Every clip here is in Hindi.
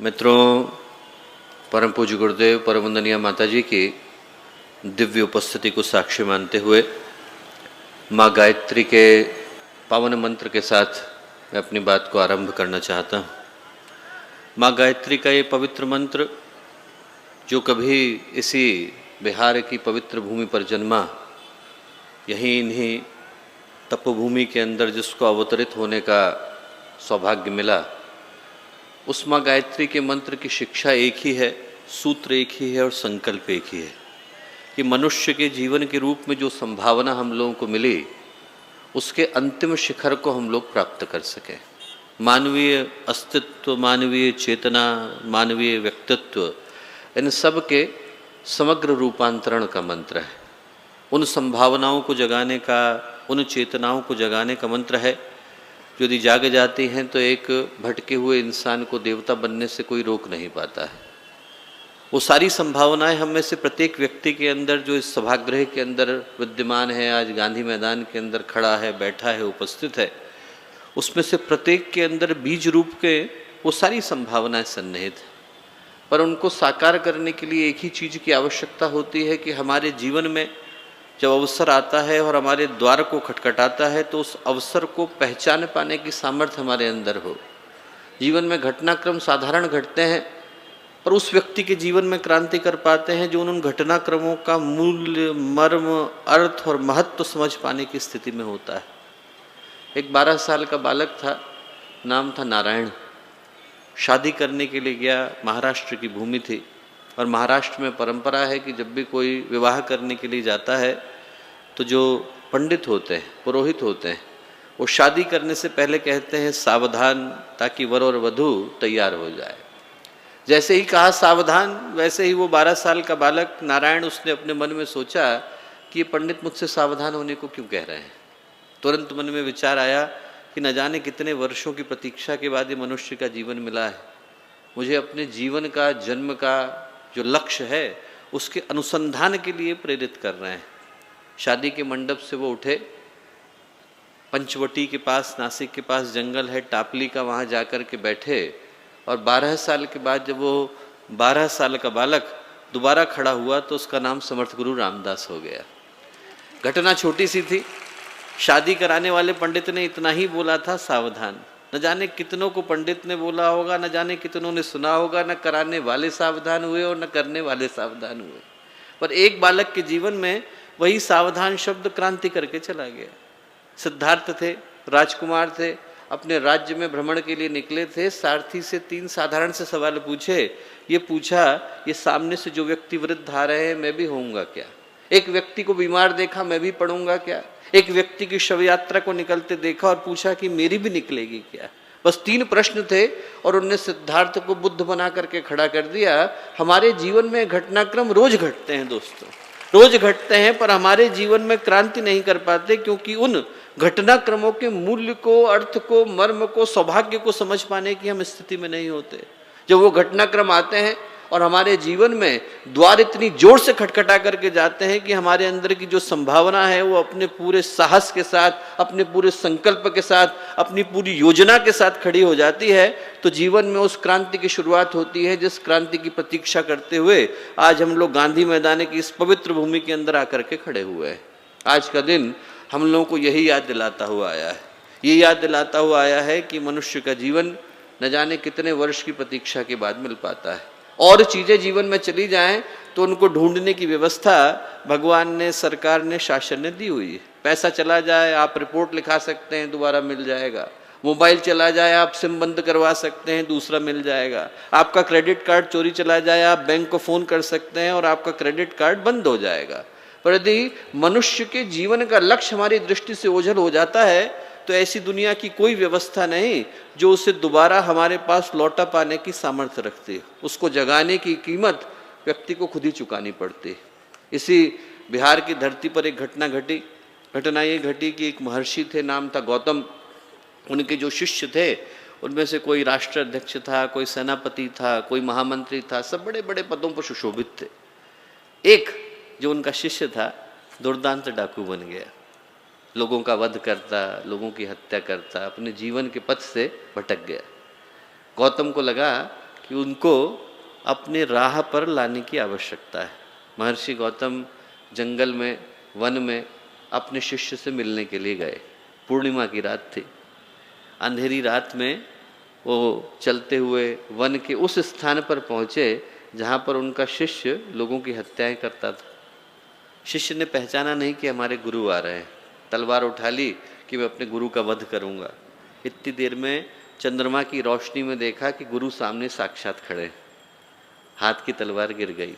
मित्रों, परम पूज्य गुरुदेव परम वंदनीय माता जी की दिव्य उपस्थिति को साक्षी मानते हुए माँ गायत्री के पावन मंत्र के साथ मैं अपनी बात को आरंभ करना चाहता हूँ। माँ गायत्री का ये पवित्र मंत्र जो कभी इसी बिहार की पवित्र भूमि पर जन्मा, यहीं इन्हीं तपोभूमि के अंदर जिसको अवतरित होने का सौभाग्य मिला, उस माँ गायत्री के मंत्र की शिक्षा एक ही है, सूत्र एक ही है और संकल्प एक ही है कि मनुष्य के जीवन के रूप में जो संभावना हम लोगों को मिली, उसके अंतिम शिखर को हम लोग प्राप्त कर सकें। मानवीय अस्तित्व, मानवीय चेतना, मानवीय व्यक्तित्व, इन सब के समग्र रूपांतरण का मंत्र है। उन संभावनाओं को जगाने का, उन चेतनाओं को जगाने का मंत्र है जो यदि जाग जाती हैं तो एक भटके हुए इंसान को देवता बनने से कोई रोक नहीं पाता है। वो सारी संभावनाएं हम में से प्रत्येक व्यक्ति के अंदर जो इस सभागृह के अंदर विद्यमान है, आज गांधी मैदान के अंदर खड़ा है, बैठा है, उपस्थित है, उसमें से प्रत्येक के अंदर बीज रूप के वो सारी संभावनाएं सन्निहित हैं। पर उनको साकार करने के लिए एक ही चीज़ की आवश्यकता होती है कि हमारे जीवन में जब अवसर आता है और हमारे द्वार को खटखटाता है तो उस अवसर को पहचान पाने की सामर्थ्य हमारे अंदर हो। जीवन में घटनाक्रम साधारण घटते हैं, पर उस व्यक्ति के जीवन में क्रांति कर पाते हैं जो उन घटनाक्रमों का मूल्य, मर्म, अर्थ और महत्व समझ पाने की स्थिति में होता है। एक 12 साल का बालक था, नाम था नारायण। शादी करने के लिए गया, महाराष्ट्र की भूमि थी और महाराष्ट्र में परंपरा है कि जब भी कोई विवाह करने के लिए जाता है तो जो पंडित होते हैं, पुरोहित होते हैं, वो शादी करने से पहले कहते हैं सावधान, ताकि वर और वधू तैयार हो जाए। जैसे ही कहा सावधान, वैसे ही वो 12 साल का बालक नारायण, उसने अपने मन में सोचा कि ये पंडित मुझसे सावधान होने को क्यों कह रहे हैं। तुरंत मन में विचार आया कि न जाने कितने वर्षों की प्रतीक्षा के बाद ये मनुष्य का जीवन मिला है, मुझे अपने जीवन का, जन्म का जो लक्ष्य है उसके अनुसंधान के लिए प्रेरित कर रहे हैं। शादी के मंडप से वो उठे, पंचवटी के पास, नासिक के पास जंगल है टापली का, वहाँ जाकर के बैठे और 12 साल के बाद जब वो 12 साल का बालक दोबारा खड़ा हुआ तो उसका नाम समर्थ गुरु रामदास हो गया। घटना छोटी सी थी, शादी कराने वाले पंडित ने इतना ही बोला था सावधान। न जाने कितनों को पंडित ने बोला होगा, न जाने कितनों ने सुना होगा, न कराने वाले सावधान हुए और न करने वाले सावधान हुए, पर एक बालक के जीवन में वही सावधान शब्द क्रांति करके चला गया। सिद्धार्थ थे, राजकुमार थे, अपने राज्य में भ्रमण के लिए निकले थे। सारथी से 3 साधारण से सवाल पूछे। ये पूछा, ये सामने से जो व्यक्ति वृद्ध आ रहे हैं मैं भी होऊंगा क्या? एक व्यक्ति को बीमार देखा, मैं भी पड़ूंगा क्या? एक व्यक्ति की शव यात्रा को निकलते देखा और पूछा कि मेरी भी निकलेगी क्या? बस 3 प्रश्न थे और उनने सिद्धार्थ को बुद्ध बना करके खड़ा कर दिया। हमारे जीवन में घटनाक्रम रोज घटते हैं दोस्तों, रोज घटते हैं, पर हमारे जीवन में क्रांति नहीं कर पाते क्योंकि उन घटनाक्रमों के मूल्य को, अर्थ को, मर्म को, सौभाग्य को समझ पाने की हम स्थिति में नहीं होते। जब वो घटनाक्रम आते हैं और हमारे जीवन में द्वार इतनी जोर से खटखटा करके जाते हैं कि हमारे अंदर की जो संभावना है वो अपने पूरे साहस के साथ, अपने पूरे संकल्प के साथ, अपनी पूरी योजना के साथ खड़ी हो जाती है, तो जीवन में उस क्रांति की शुरुआत होती है जिस क्रांति की प्रतीक्षा करते हुए आज हम लोग गांधी मैदान की इस पवित्र भूमि के अंदर आकर के खड़े हुए हैं। आज का दिन हम लोगों को यही याद दिलाता हुआ आया है, ये याद दिलाता हुआ आया है कि मनुष्य का जीवन न जाने कितने वर्ष की प्रतीक्षा के बाद मिल पाता है। और चीज़ें जीवन में चली जाएं तो उनको ढूंढने की व्यवस्था भगवान ने, सरकार ने, शासन ने दी हुई है। पैसा चला जाए, आप रिपोर्ट लिखा सकते हैं, दोबारा मिल जाएगा। मोबाइल चला जाए, आप सिम बंद करवा सकते हैं, दूसरा मिल जाएगा। आपका क्रेडिट कार्ड चोरी चला जाए, आप बैंक को फ़ोन कर सकते हैं और आपका क्रेडिट कार्ड बंद हो जाएगा। पर यदि मनुष्य के जीवन का लक्ष्य हमारी दृष्टि से ओझल हो जाता है तो ऐसी दुनिया की कोई व्यवस्था नहीं जो उसे दोबारा हमारे पास लौटा पाने की सामर्थ्य रखती है। उसको जगाने की कीमत व्यक्ति को खुद ही चुकानी पड़ती है। इसी बिहार की धरती पर एक घटना घटी। घटना ये घटी कि एक महर्षि थे, नाम था गौतम। उनके जो शिष्य थे उनमें से कोई राष्ट्र अध्यक्ष था, कोई सेनापति था, कोई महामंत्री था, सब बड़े बड़े पदों पर सुशोभित थे। एक जो उनका शिष्य था दुर्दांत डाकू बन गया, लोगों का वध करता, लोगों की हत्या करता, अपने जीवन के पथ से भटक गया। गौतम को लगा कि उनको अपने राह पर लाने की आवश्यकता है। महर्षि गौतम जंगल में, वन में अपने शिष्य से मिलने के लिए गए। पूर्णिमा की रात थी। अंधेरी रात में वो चलते हुए वन के उस स्थान पर पहुँचे जहाँ पर उनका शिष्य लोगों की हत्याएं करता था। शिष्य ने पहचाना नहीं कि हमारे गुरु आ रहे हैं। तलवार उठा ली कि मैं अपने गुरु का वध करूँगा। इतनी देर में चंद्रमा की रोशनी में देखा कि गुरु सामने साक्षात खड़े हैं। हाथ की तलवार गिर गई,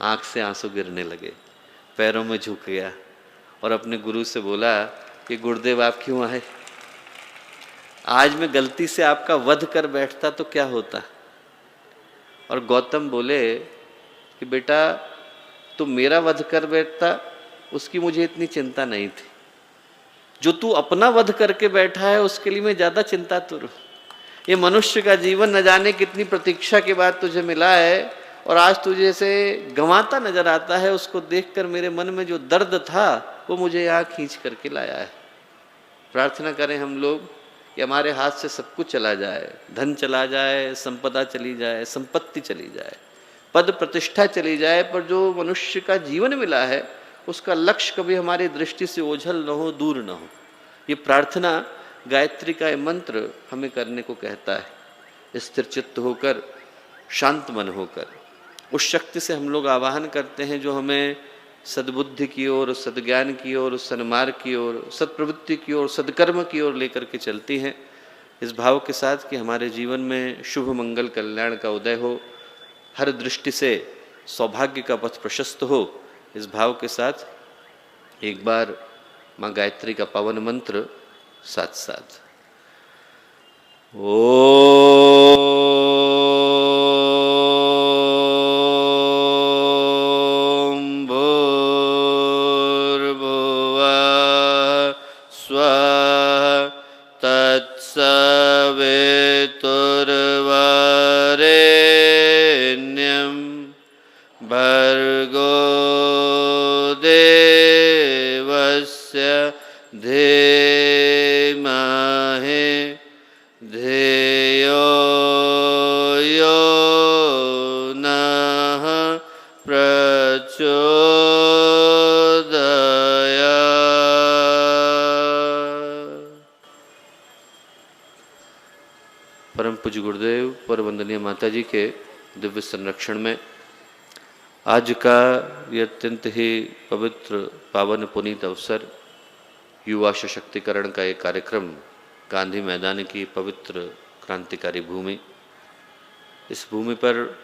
आँख से आंसू गिरने लगे, पैरों में झुक गया और अपने गुरु से बोला कि गुरुदेव आप क्यों आए? आज मैं गलती से आपका वध कर बैठता तो क्या होता? और गौतम बोले कि बेटा तुम मेरा वध कर बैठता उसकी मुझे इतनी चिंता नहीं थी, जो तू अपना वध करके बैठा है उसके लिए मैं ज़्यादा चिंतातुर हूँ। ये मनुष्य का जीवन न जाने कितनी प्रतीक्षा के बाद तुझे मिला है और आज तुझे से गंवाता नजर आता है। उसको देखकर मेरे मन में जो दर्द था वो मुझे यहाँ खींच करके लाया है। प्रार्थना करें हम लोग कि हमारे हाथ से सब कुछ चला जाए, धन चला जाए, संपदा चली जाए, संपत्ति चली जाए, पद प्रतिष्ठा चली जाए, पर जो मनुष्य का जीवन मिला है उसका लक्ष्य कभी हमारी दृष्टि से ओझल न हो, दूर न हो। ये प्रार्थना गायत्री का ये मंत्र हमें करने को कहता है। स्थिर चित्त होकर, शांत मन होकर उस शक्ति से हम लोग आवाहन करते हैं जो हमें सद्बुद्धि की ओर, सद्ज्ञान की ओर, सन्मार्ग की ओर, सत्प्रवृत्ति की ओर, सद्कर्म की ओर लेकर के चलती हैं। इस भाव के साथ कि हमारे जीवन में शुभ मंगल कल्याण का उदय हो, हर दृष्टि से सौभाग्य का पथ प्रशस्त हो, इस भाव के साथ एक बार माँ गायत्री का पावन मंत्र साथ साथ परम पूज्य गुरुदेव पर वंदनीय माता जी के दिव्य संरक्षण में आज का ये अत्यंत ही पवित्र, पावन, पुनीत अवसर, युवा सशक्तिकरण का एक कार्यक्रम गांधी मैदान की पवित्र क्रांतिकारी भूमि, इस भूमि पर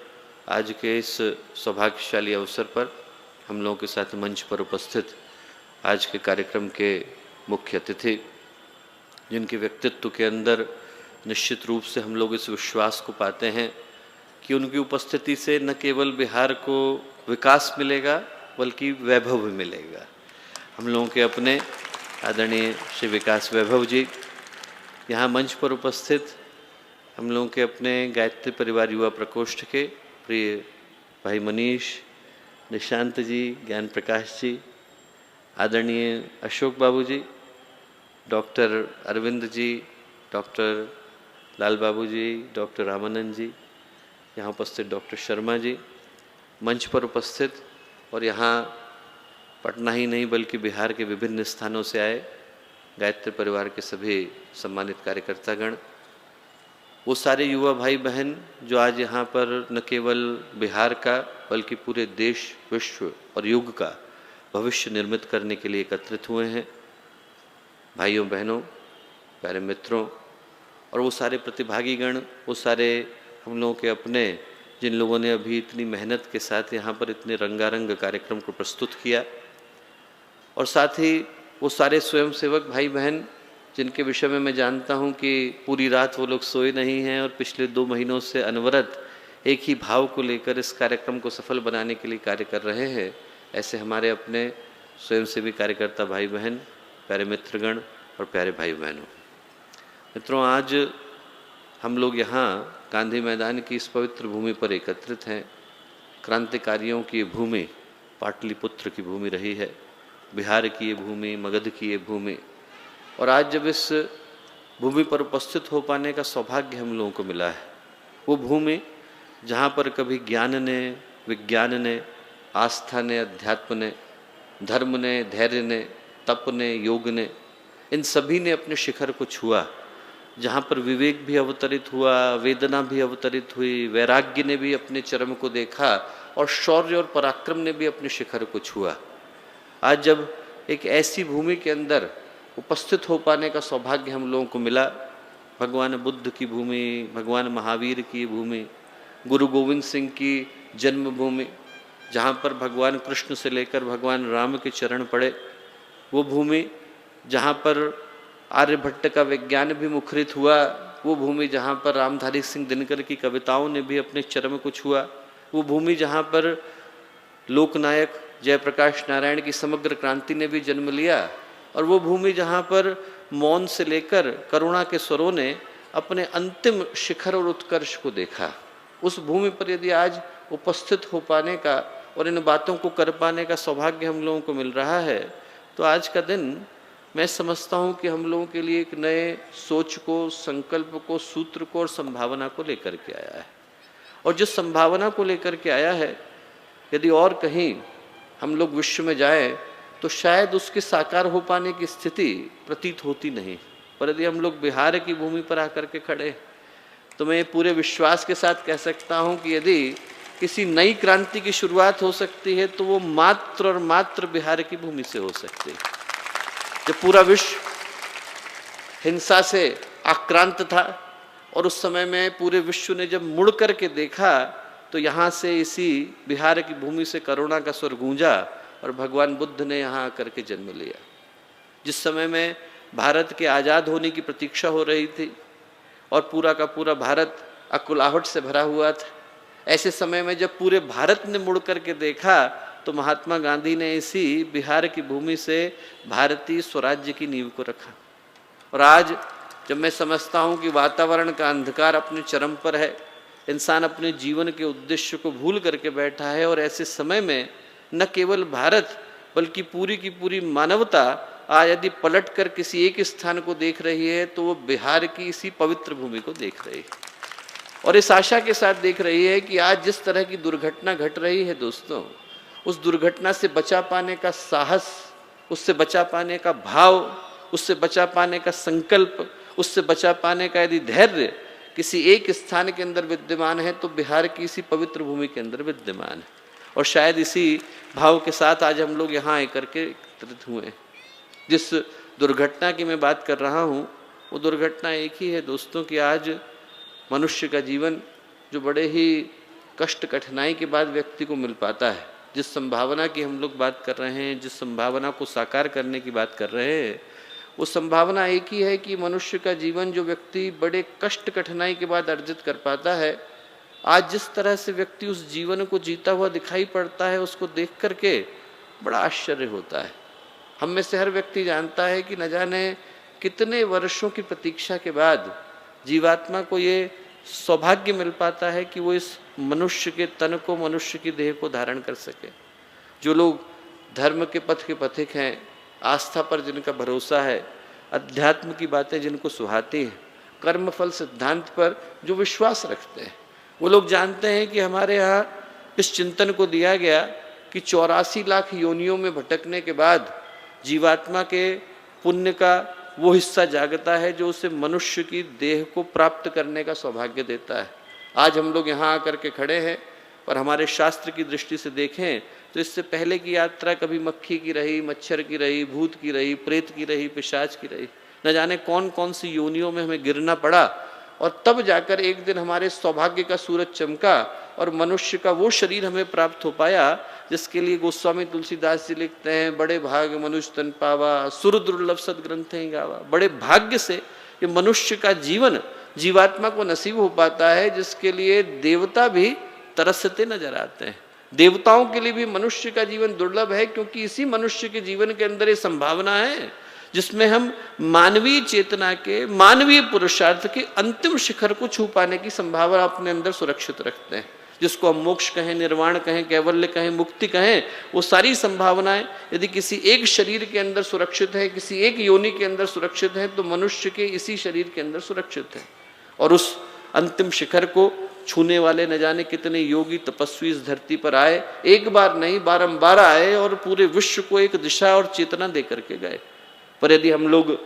आज के इस सौभाग्यशाली अवसर पर हम लोगों के साथ मंच पर उपस्थित आज के कार्यक्रम के मुख्य अतिथि, जिनके व्यक्तित्व के अंदर निश्चित रूप से हम लोग इस विश्वास को पाते हैं कि उनकी उपस्थिति से न केवल बिहार को विकास मिलेगा बल्कि वैभव भी मिलेगा। हम लोगों के अपने आदरणीय श्री विकास वैभव जी यहाँ मंच पर उपस्थित, हम लोगों के अपने गायत्री परिवार युवा प्रकोष्ठ के प्रिय भाई मनीष, निशांत जी, ज्ञान प्रकाश जी, आदरणीय अशोक बाबू जी, डॉक्टर अरविंद जी, डॉक्टर लाल बाबू जी, डॉक्टर रामानंद जी, यहाँ उपस्थित डॉक्टर शर्मा जी, मंच पर उपस्थित और यहाँ पटना ही नहीं बल्कि बिहार के विभिन्न स्थानों से आए गायत्री परिवार के सभी सम्मानित कार्यकर्तागण, वो सारे युवा भाई बहन जो आज यहाँ पर न केवल बिहार का बल्कि पूरे देश, विश्व और युग का भविष्य निर्मित करने के लिए एकत्रित हुए हैं। भाइयों बहनों, प्यारे मित्रों और वो सारे प्रतिभागीगण, वो सारे हम लोगों के अपने जिन लोगों ने अभी इतनी मेहनत के साथ यहाँ पर इतने रंगारंग कार्यक्रम को प्रस्तुत किया, और साथ ही वो सारे स्वयंसेवक भाई बहन जिनके विषय में मैं जानता हूँ कि पूरी रात वो लोग सोए नहीं हैं और पिछले 2 महीनों से अनवरत एक ही भाव को लेकर इस कार्यक्रम को सफल बनाने के लिए कार्य कर रहे हैं। ऐसे हमारे अपने स्वयंसेवी कार्यकर्ता भाई बहन, प्यारे मित्रगण और प्यारे भाई बहनों, मित्रों, आज हम लोग यहाँ गांधी मैदान की इस पवित्र भूमि पर एकत्रित हैं। क्रांतिकारियों की ये भूमि पाटलिपुत्र की भूमि रही है, बिहार की ये भूमि, मगध की ये भूमि, और आज जब इस भूमि पर उपस्थित हो पाने का सौभाग्य हम लोगों को मिला है, वो भूमि जहाँ पर कभी ज्ञान ने, विज्ञान ने, आस्था ने, अध्यात्म ने, धर्म ने, धैर्य ने, तप ने, योग ने, इन सभी ने अपने शिखर को छुआ, जहाँ पर विवेक भी अवतरित हुआ, वेदना भी अवतरित हुई, वैराग्य ने भी अपने चरम को देखा और शौर्य और पराक्रम ने भी अपने शिखर को छुआ। आज जब एक ऐसी भूमि के अंदर उपस्थित हो पाने का सौभाग्य हम लोगों को मिला, भगवान बुद्ध की भूमि, भगवान महावीर की भूमि, गुरु गोविंद सिंह की जन्मभूमि, जहाँ पर भगवान कृष्ण से लेकर भगवान राम के चरण पड़े, वो भूमि जहाँ पर आर्यभट्ट का विज्ञान भी मुखरित हुआ, वो भूमि जहाँ पर रामधारी सिंह दिनकर की कविताओं ने भी अपने चरम को छुआ, वो भूमि जहाँ पर लोकनायक जयप्रकाश नारायण की समग्र क्रांति ने भी जन्म लिया, और वो भूमि जहाँ पर मौन से लेकर करुणा के स्वरों ने अपने अंतिम शिखर और उत्कर्ष को देखा। उस भूमि पर यदि आज उपस्थित हो पाने का और इन बातों को कर पाने का सौभाग्य हम लोगों को मिल रहा है, तो आज का दिन मैं समझता हूँ कि हम लोगों के लिए एक नए सोच को, संकल्प को, सूत्र को और संभावना को लेकर के आया है। और जिस संभावना को लेकर के आया है, यदि और कहीं हम लोग विश्व में जाएं तो शायद उसके साकार हो पाने की स्थिति प्रतीत होती नहीं, पर यदि हम लोग बिहार की भूमि पर आकर के खड़े तो मैं पूरे विश्वास के साथ कह सकता हूं कि यदि किसी नई क्रांति की शुरुआत हो सकती है तो वो मात्र और मात्र बिहार की भूमि से हो सकती है। जब पूरा विश्व हिंसा से आक्रांत था और उस समय में पूरे विश्व ने जब मुड़ कर के देखा तो यहाँ से, इसी बिहार की भूमि से करुणा का स्वर गूंजा और भगवान बुद्ध ने यहाँ आकर के जन्म लिया। जिस समय में भारत के आज़ाद होने की प्रतीक्षा हो रही थी और पूरा का पूरा भारत अकुलाहट से भरा हुआ था, ऐसे समय में जब पूरे भारत ने मुड़ करके देखा तो महात्मा गांधी ने इसी बिहार की भूमि से भारतीय स्वराज्य की नींव को रखा। और आज जब मैं समझता हूँ कि वातावरण का अंधकार अपने चरम पर है, इंसान अपने जीवन के उद्देश्य को भूल करके बैठा है, और ऐसे समय में न केवल भारत बल्कि पूरी की पूरी मानवता आज यदि पलट कर किसी एक स्थान को देख रही है तो वो बिहार की इसी पवित्र भूमि को देख रही है, और इस आशा के साथ देख रही है कि आज जिस तरह की दुर्घटना घट रही है दोस्तों, उस दुर्घटना से बचा पाने का साहस, उससे बचा पाने का भाव, उससे बचा पाने का संकल्प, उससे बचा पाने का यदि धैर्य किसी एक स्थान के अंदर विद्यमान है तो बिहार की इसी पवित्र भूमि के अंदर विद्यमान है। और शायद इसी भाव के साथ आज हम लोग यहाँ आकर के एकत्रित हुए हैं। जिस दुर्घटना की मैं बात कर रहा हूँ वो दुर्घटना एक ही है दोस्तों कि आज मनुष्य का जीवन जो बड़े ही कष्ट कठिनाई के बाद व्यक्ति को मिल पाता है, जिस संभावना की हम लोग बात कर रहे हैं, जिस संभावना को साकार करने की बात कर रहे हैं, वो संभावना एक ही है कि मनुष्य का जीवन जो व्यक्ति बड़े कष्ट कठिनाई के बाद अर्जित कर पाता है, आज जिस तरह से व्यक्ति उस जीवन को जीता हुआ दिखाई पड़ता है, उसको देख करके बड़ा आश्चर्य होता है। हम में से हर व्यक्ति जानता है कि न जाने कितने वर्षों की प्रतीक्षा के बाद जीवात्मा को ये सौभाग्य मिल पाता है कि वो इस मनुष्य के तन को, मनुष्य की देह को धारण कर सके। जो लोग धर्म के पथ के पथिक हैं, आस्था पर जिनका भरोसा है, अध्यात्म की बातें जिनको सुहाती हैं, कर्मफल सिद्धांत पर जो विश्वास रखते हैं, वो लोग जानते हैं कि हमारे यहाँ इस चिंतन को दिया गया कि 84 लाख योनियों में भटकने के बाद जीवात्मा के पुण्य का वो हिस्सा जागता है जो उसे मनुष्य की देह को प्राप्त करने का सौभाग्य देता है। आज हम लोग यहाँ आकर के खड़े हैं, पर हमारे शास्त्र की दृष्टि से देखें तो इससे पहले की यात्रा कभी मक्खी की रही, मच्छर की रही, भूत की रही, प्रेत की रही, पिशाच की रही, न जाने कौन कौन सी योनियों में हमें गिरना पड़ा, और तब जाकर एक दिन हमारे सौभाग्य का सूरज चमका और मनुष्य का वो शरीर हमें प्राप्त हो पाया जिसके लिए गोस्वामी तुलसीदास जी लिखते हैं, बड़े भाग्य मनुष्य तन पावा, सुर दुर्लभ सदग्रंथ गावा। बड़े भाग्य से ये मनुष्य का जीवन जीवात्मा को नसीब हो पाता है, जिसके लिए देवता भी तरसते नजर आते हैं। देवताओं के लिए भी मनुष्य का जीवन दुर्लभ है, क्योंकि इसी मनुष्य के जीवन के अंदर ये संभावना है जिसमें हम मानवीय चेतना के, मानवीय पुरुषार्थ के अंतिम शिखर को छू पाने की संभावना अपने अंदर सुरक्षित रखते हैं। जिसको हम मोक्ष कहें, निर्वाण कहें, कैवल्य कहें, मुक्ति कहें, वो सारी संभावनाएं यदि किसी एक शरीर के अंदर सुरक्षित है, किसी एक योनि के अंदर सुरक्षित है, तो मनुष्य के इसी शरीर के अंदर सुरक्षित है। और उस अंतिम शिखर को छूने वाले न जाने कितने योगी तपस्वी इस धरती पर आए, एक बार नहीं बारंबार आए और पूरे विश्व को एक दिशा और चेतना दे करके गए। पर यदि हम लोग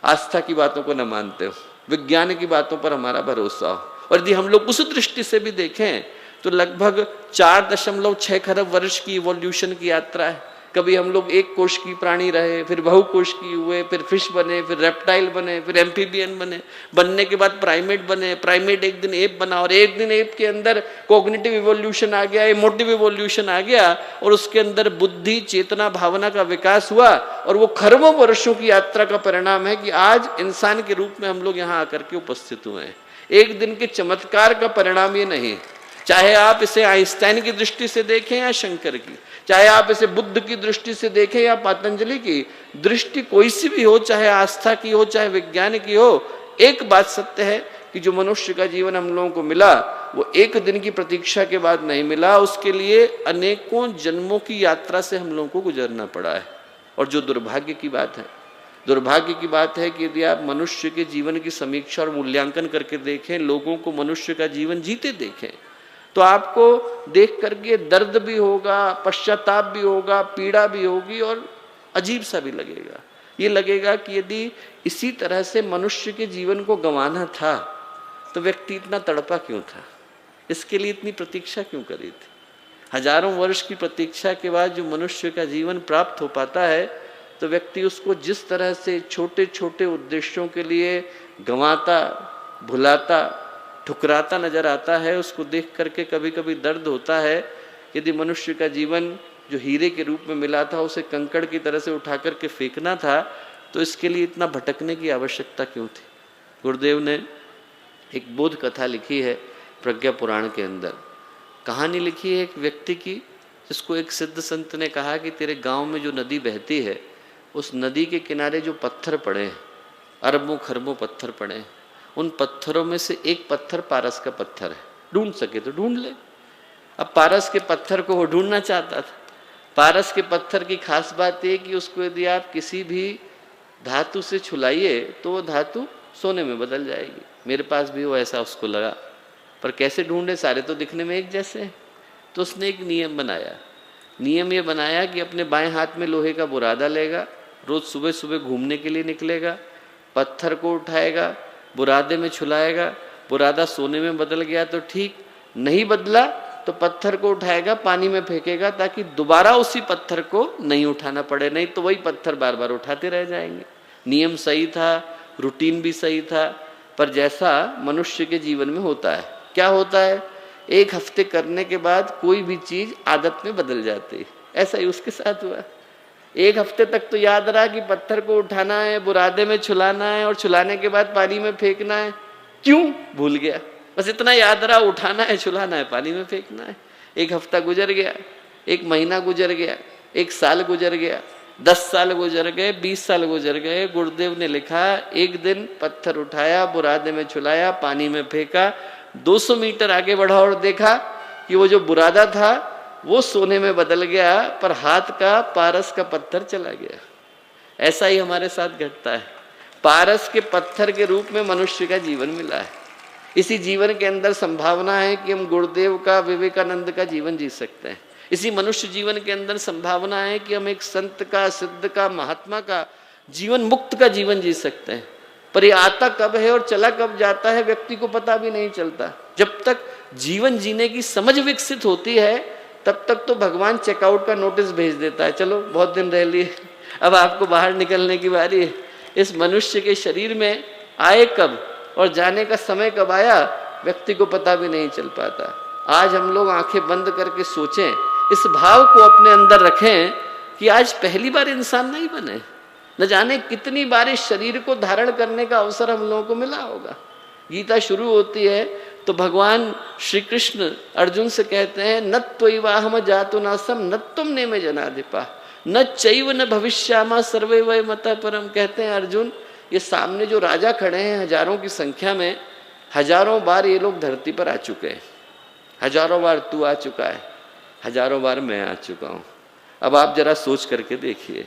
आस्था की बातों को न मानते हो, विज्ञान की बातों पर हमारा भरोसा हो, और यदि हम लोग उस दृष्टि से भी देखें तो लगभग 4.6 खरब वर्ष की इवोल्यूशन की यात्रा है। कभी हम लोग एक कोश की प्राणी रहे, फिर बहुकोश की हुए, फिर फिश बने, फिर रेप्टाइल बने, फिर एम्फीबियन बने, बनने के बाद प्राइमेट बने, प्राइमेट एक दिन एप बना, और एक दिन एप के अंदर कॉग्निटिव इवोल्यूशन आ गया, इमोटिव इवोल्यूशन आ गया, और उसके अंदर बुद्धि, चेतना, भावना का विकास हुआ, और वो खरबों वर्षों की यात्रा का परिणाम है कि आज इंसान के रूप में हम लोग यहाँ आकर के उपस्थित हुए हैं। एक दिन के चमत्कार का परिणाम ये नहीं, चाहे आप इसे आइंस्टाइन की दृष्टि से देखें या शंकर की, चाहे आप इसे बुद्ध की दृष्टि से देखें या पतंजलि की दृष्टि, कोई सी भी हो, चाहे आस्था की हो, चाहे विज्ञान की हो, एक बात सत्य है कि जो मनुष्य का जीवन हम लोगों को मिला वो एक दिन की प्रतीक्षा के बाद नहीं मिला, उसके लिए अनेकों जन्मों की यात्रा से हम लोगों को गुजरना पड़ा है। और जो दुर्भाग्य की बात है, दुर्भाग्य की बात है कि यदि आप मनुष्य के जीवन की समीक्षा और मूल्यांकन करके देखें, लोगों को मनुष्य का जीवन जीते देखें, तो आपको देख करके दर्द भी होगा, पश्चाताप भी होगा, पीड़ा भी होगी, और अजीब सा भी लगेगा। ये लगेगा कि यदि इसी तरह से मनुष्य के जीवन को गंवाना था तो व्यक्ति इतना तड़पा क्यों था, इसके लिए इतनी प्रतीक्षा क्यों करी थी। हजारों वर्ष की प्रतीक्षा के बाद जो मनुष्य का जीवन प्राप्त हो पाता है, तो व्यक्ति उसको जिस तरह से छोटे छोटे उद्देश्यों के लिए गंवाता, भुलाता, ठुकराता नजर आता है, उसको देख करके कभी कभी दर्द होता है। यदि मनुष्य का जीवन जो हीरे के रूप में मिला था उसे कंकड़ की तरह से उठा करके फेंकना था, तो इसके लिए इतना भटकने की आवश्यकता क्यों थी। गुरुदेव ने एक बोध कथा लिखी है प्रज्ञा पुराण के अंदर, कहानी लिखी है एक व्यक्ति की, जिसको एक सिद्ध संत ने कहा कि तेरे गांव में जो नदी बहती है, उस नदी के किनारे जो पत्थर पड़े हैं, अरबों खरबों पत्थर पड़े हैं, उन पत्थरों में से एक पत्थर पारस का पत्थर है, ढूंढ सके तो ढूंढ ले। अब पारस के पत्थर को वो ढूंढना चाहता था। पारस के पत्थर की खास बात है कि उसको यदि आप किसी भी धातु से छुलाइए तो वो धातु सोने में बदल जाएगी। मेरे पास भी वो ऐसा उसको लगा, पर कैसे ढूंढे, सारे तो दिखने में एक जैसे हैं। तो उसने एक नियम बनाया। नियम ये बनाया कि अपने बाएं हाथ में लोहे का बुरादा लेगा, रोज सुबह सुबह घूमने के लिए निकलेगा, पत्थर को उठाएगा, बुरादे में छुलाएगा, बुरादा सोने में बदल गया तो ठीक, नहीं बदला तो पत्थर को उठाएगा, पानी में फेंकेगा, ताकि दोबारा उसी पत्थर को नहीं उठाना पड़े, नहीं तो वही पत्थर बार बार उठाते रह जाएंगे। नियम सही था, रूटीन भी सही था, पर जैसा मनुष्य के जीवन में होता है, क्या होता है, एक हफ्ते करने के बाद कोई भी चीज आदत में बदल जाती है। ऐसा ही उसके साथ हुआ। एक हफ्ते तक तो याद रहा कि पत्थर को उठाना है, बुरादे में छुलाना है, और छुलाने के बाद पानी में फेंकना है। क्यों भूल गया, बस इतना याद रहा, उठाना है, छुलाना है, पानी में फेंकना है। एक हफ्ता गुजर गया, एक महीना गुजर गया, एक साल गुजर गया, 10 साल गुजर गए, 20 साल गुजर गए। गुरुदेव ने लिखा, एक दिन पत्थर उठाया, बुरादे में छुलाया, पानी में फेंका, 200 मीटर आगे बढ़ा और देखा कि वो जो बुरादा था वो सोने में बदल गया, पर हाथ का पारस का पत्थर चला गया। ऐसा ही हमारे साथ घटता है। पारस के पत्थर के रूप में मनुष्य का जीवन मिला है। इसी जीवन के अंदर संभावना है कि हम गुरुदेव का, विवेकानंद का जीवन जी सकते हैं। इसी मनुष्य जीवन के अंदर संभावना है कि हम एक संत का, सिद्ध का, महात्मा का जीवन, मुक्त का जीवन जी सकते हैं। पर ये आता कब है और चला कब जाता है, व्यक्ति को पता भी नहीं चलता। जब तक जीवन जीने की समझ विकसित होती है तब तक तो भगवान चेकआउट का नोटिस भेज देता है, चलो बहुत दिन रह लिए, अब आपको बाहर निकलने की बारी है। इस मनुष्य के शरीर में आए कब और जाने का समय कब आया, व्यक्ति को पता भी नहीं चल पाता। आज हम लोग आंखें बंद करके सोचें, इस भाव को अपने अंदर रखें कि आज पहली बार इंसान नहीं बने, न जाने कितनी बार इस शरीर को धारण करने का अवसर हम लोगों को मिला होगा। गीता शुरू होती है तो भगवान श्री कृष्ण अर्जुन से कहते हैं, न त्वयिवाहम जातु नासम न तुम ने में जनाधिपा न चैव न भविष्यामा सर्वे वै मता परम। कहते हैं अर्जुन, ये सामने जो राजा खड़े हैं हजारों की संख्या में, हजारों बार ये लोग धरती पर आ चुके हैं, हजारों बार तू आ चुका है, हजारों बार मैं आ चुका हूँ। अब आप जरा सोच करके देखिए,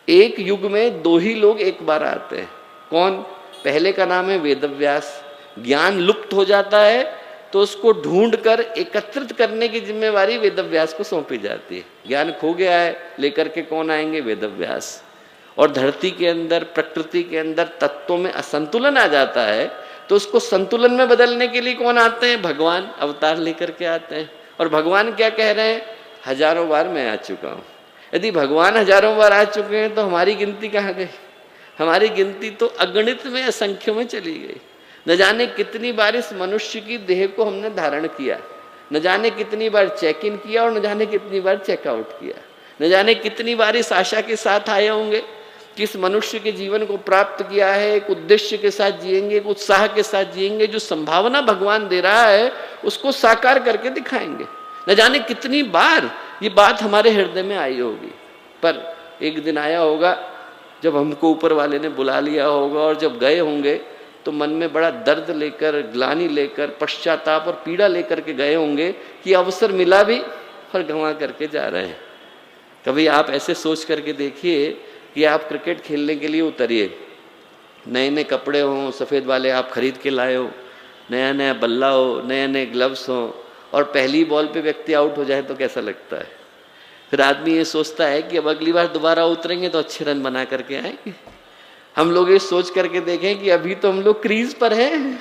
एक युग में 2 ही लोग एक बार आते हैं। कौन? पहले का नाम है वेदव्यास। ज्ञान लुप्त हो जाता है तो उसको ढूंढकर एकत्रित करने की जिम्मेवारी वेदव्यास को सौंपी जाती है। ज्ञान खो गया है, लेकर के कौन आएंगे? वेदव्यास। और धरती के अंदर, प्रकृति के अंदर तत्वों में असंतुलन आ जाता है, तो उसको संतुलन में बदलने के लिए कौन आते हैं? भगवान अवतार लेकर के आते हैं। और भगवान क्या कह रहे हैं? हजारों बार मैं आ चुका हूं। यदि भगवान हजारों बार आ चुके हैं तो हमारी गिनती कहाँ गई? हमारी गिनती तो अगणित में, असंख्यों में चली गई। न जाने कितनी बार इस मनुष्य की देह को हमने धारण किया, न जाने कितनी बार चेक इन किया और न जाने कितनी बार चेकआउट किया, न जाने कितनी बार इस आशा के साथ आए होंगे कि इस मनुष्य के जीवन को प्राप्त किया है, एक उद्देश्य के साथ जिएंगे, एक उत्साह के साथ जिएंगे, जो संभावना भगवान दे रहा है उसको साकार करके दिखाएंगे। न जाने कितनी बार ये बात हमारे हृदय में आई होगी, पर एक दिन आया होगा जब हमको ऊपर वाले ने बुला लिया होगा, और जब गए होंगे तो मन में बड़ा दर्द लेकर, ग्लानि लेकर, पश्चाताप और पीड़ा लेकर के गए होंगे कि अवसर मिला भी और गंवा करके जा रहे हैं। कभी आप ऐसे सोच करके देखिए कि आप क्रिकेट खेलने के लिए उतरिए, नए नए कपड़े हों, सफ़ेद वाले आप खरीद के लाए हो, नया नया बल्ला हो, नए नए ग्लव्स हों, और पहली बॉल पे व्यक्ति आउट हो जाए तो कैसा लगता है? फिर आदमी ये सोचता है कि अब अगली बार दोबारा उतरेंगे तो अच्छे रन बना करके आएंगे। हम लोग ये सोच करके देखें कि अभी तो हम लोग क्रीज पर हैं,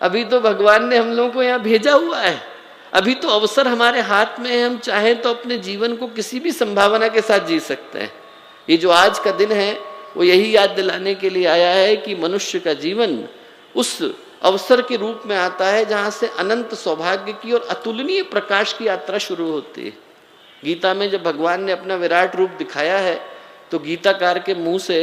अभी तो भगवान ने हम लोगों को यहाँ भेजा हुआ है, अभी तो अवसर हमारे हाथ में है, हम चाहें तो अपने जीवन को किसी भी संभावना के साथ जी सकते हैं। ये जो आज का दिन है वो यही याद दिलाने के लिए आया है कि मनुष्य का जीवन उस अवसर के रूप में आता है जहाँ से अनंत सौभाग्य की और अतुलनीय प्रकाश की यात्रा शुरू होती है। गीता में जब भगवान ने अपना विराट रूप दिखाया है तो गीताकार के मुंह से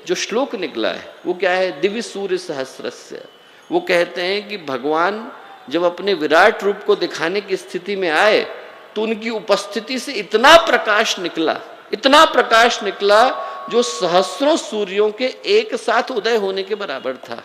जो श्लोक निकला है वो क्या है? दिव्य सूर्य सहस्रस्य। वो कहते हैं कि भगवान जब अपने विराट रूप को दिखाने की स्थिति में आए तो उनकी उपस्थिति से इतना प्रकाश निकला, इतना प्रकाश निकला जो सहस्रों सूर्यों के एक साथ उदय होने के बराबर था।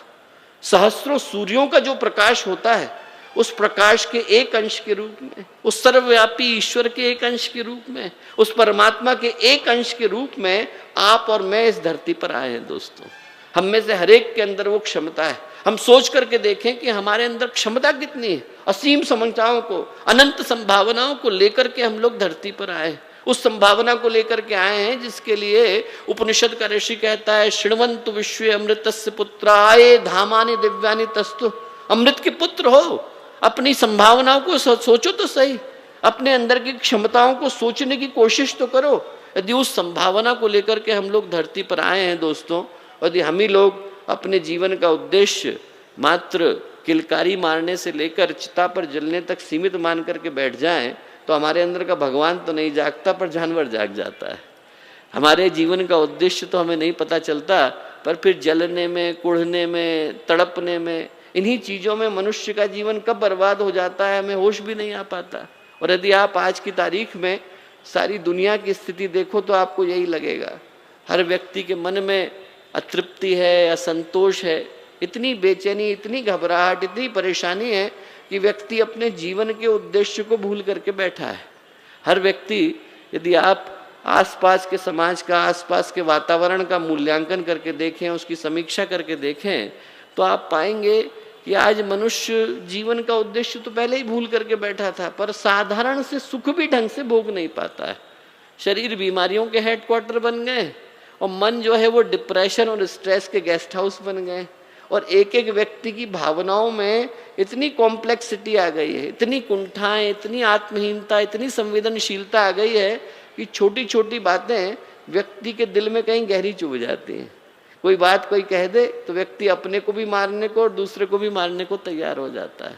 सहस्रों सूर्यों का जो प्रकाश होता है उस प्रकाश के एक अंश के रूप में, उस सर्वव्यापी ईश्वर के एक अंश के रूप में, उस परमात्मा के एक अंश के रूप में आप और मैं इस धरती पर आए हैं। दोस्तों, हम में से हर एक के अंदर वो क्षमता है। हम सोच करके देखें कि हमारे अंदर क्षमता कितनी है। असीम समझाओं को, अनंत संभावनाओं को लेकर के हम लोग धरती पर आए, उस संभावना को लेकर के आए हैं जिसके लिए उपनिषद का ऋषि कहता है, शृण्वन्तु विश्वे अमृतस्य पुत्राय धामानि दिव्यानि तस्तु। अमृत के पुत्र हो, अपनी संभावनाओं को सोचो तो सही, अपने अंदर की क्षमताओं को सोचने की कोशिश तो करो। यदि उस संभावना को लेकर के हम लोग धरती पर आए हैं दोस्तों, यदि हम ही लोग अपने जीवन का उद्देश्य मात्र किलकारी मारने से लेकर चिता पर जलने तक सीमित मान करके बैठ जाएं तो हमारे अंदर का भगवान तो नहीं जागता, पर जानवर जाग जाता है। हमारे जीवन का उद्देश्य तो हमें नहीं पता चलता, पर फिर जलने में, कुढ़ने में, तड़पने में, इन्हीं चीज़ों में मनुष्य का जीवन कब बर्बाद हो जाता है हमें होश भी नहीं आ पाता। और यदि आप आज की तारीख में सारी दुनिया की स्थिति देखो तो आपको यही लगेगा, हर व्यक्ति के मन में अतृप्ति है, असंतोष है, इतनी बेचैनी, इतनी घबराहट, इतनी परेशानी है कि व्यक्ति अपने जीवन के उद्देश्य को भूल करके बैठा है। हर व्यक्ति, यदि आप आसपास के समाज का, आसपास के वातावरण का मूल्यांकन करके देखें, उसकी समीक्षा करके देखें, तो आप पाएंगे कि आज मनुष्य जीवन का उद्देश्य तो पहले ही भूल करके बैठा था, पर साधारण से सुख भी ढंग से भोग नहीं पाता है। शरीर बीमारियों के हेडक्वार्टर बन गए और मन जो है वो डिप्रेशन और स्ट्रेस के गेस्ट हाउस बन गए, और एक एक व्यक्ति की भावनाओं में इतनी कॉम्प्लेक्सिटी आ गई है, इतनी कुंठाएं, इतनी आत्महीनता, इतनी संवेदनशीलता आ गई है कि छोटी छोटी बातें व्यक्ति के दिल में कहीं गहरी चुभ जाती हैं। कोई बात कोई कह दे तो व्यक्ति अपने को भी मारने को और दूसरे को भी मारने को तैयार हो जाता है।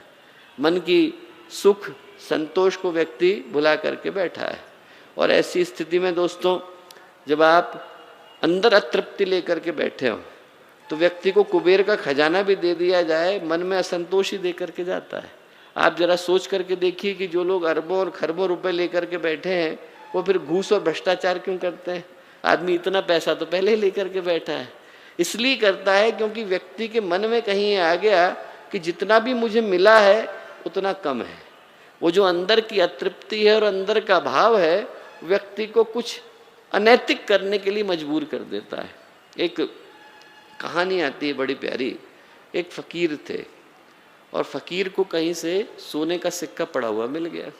मन की सुख संतोष को व्यक्ति भुला करके बैठा है। और ऐसी स्थिति में दोस्तों, जब आप अंदर अतृप्ति लेकर के बैठे हो तो व्यक्ति को कुबेर का खजाना भी दे दिया जाए, मन में असंतोष ही दे करके जाता है। आप जरा सोच करके देखिए कि जो लोग अरबों और खरबों रुपए लेकर के बैठे हैं वो फिर घूस और भ्रष्टाचार क्यों करते हैं? आदमी इतना पैसा तो पहले ही लेकर के बैठा है। इसलिए करता है क्योंकि व्यक्ति के मन में कहीं ये आ गया कि जितना भी मुझे मिला है उतना कम है। वो जो अंदर की अतृप्ति है और अंदर का भाव है व्यक्ति को कुछ अनैतिक करने के लिए मजबूर कर देता है। एक कहानी आती है बड़ी प्यारी। एक फकीर थे और फ़कीर को कहीं से सोने का सिक्का पड़ा हुआ मिल गया।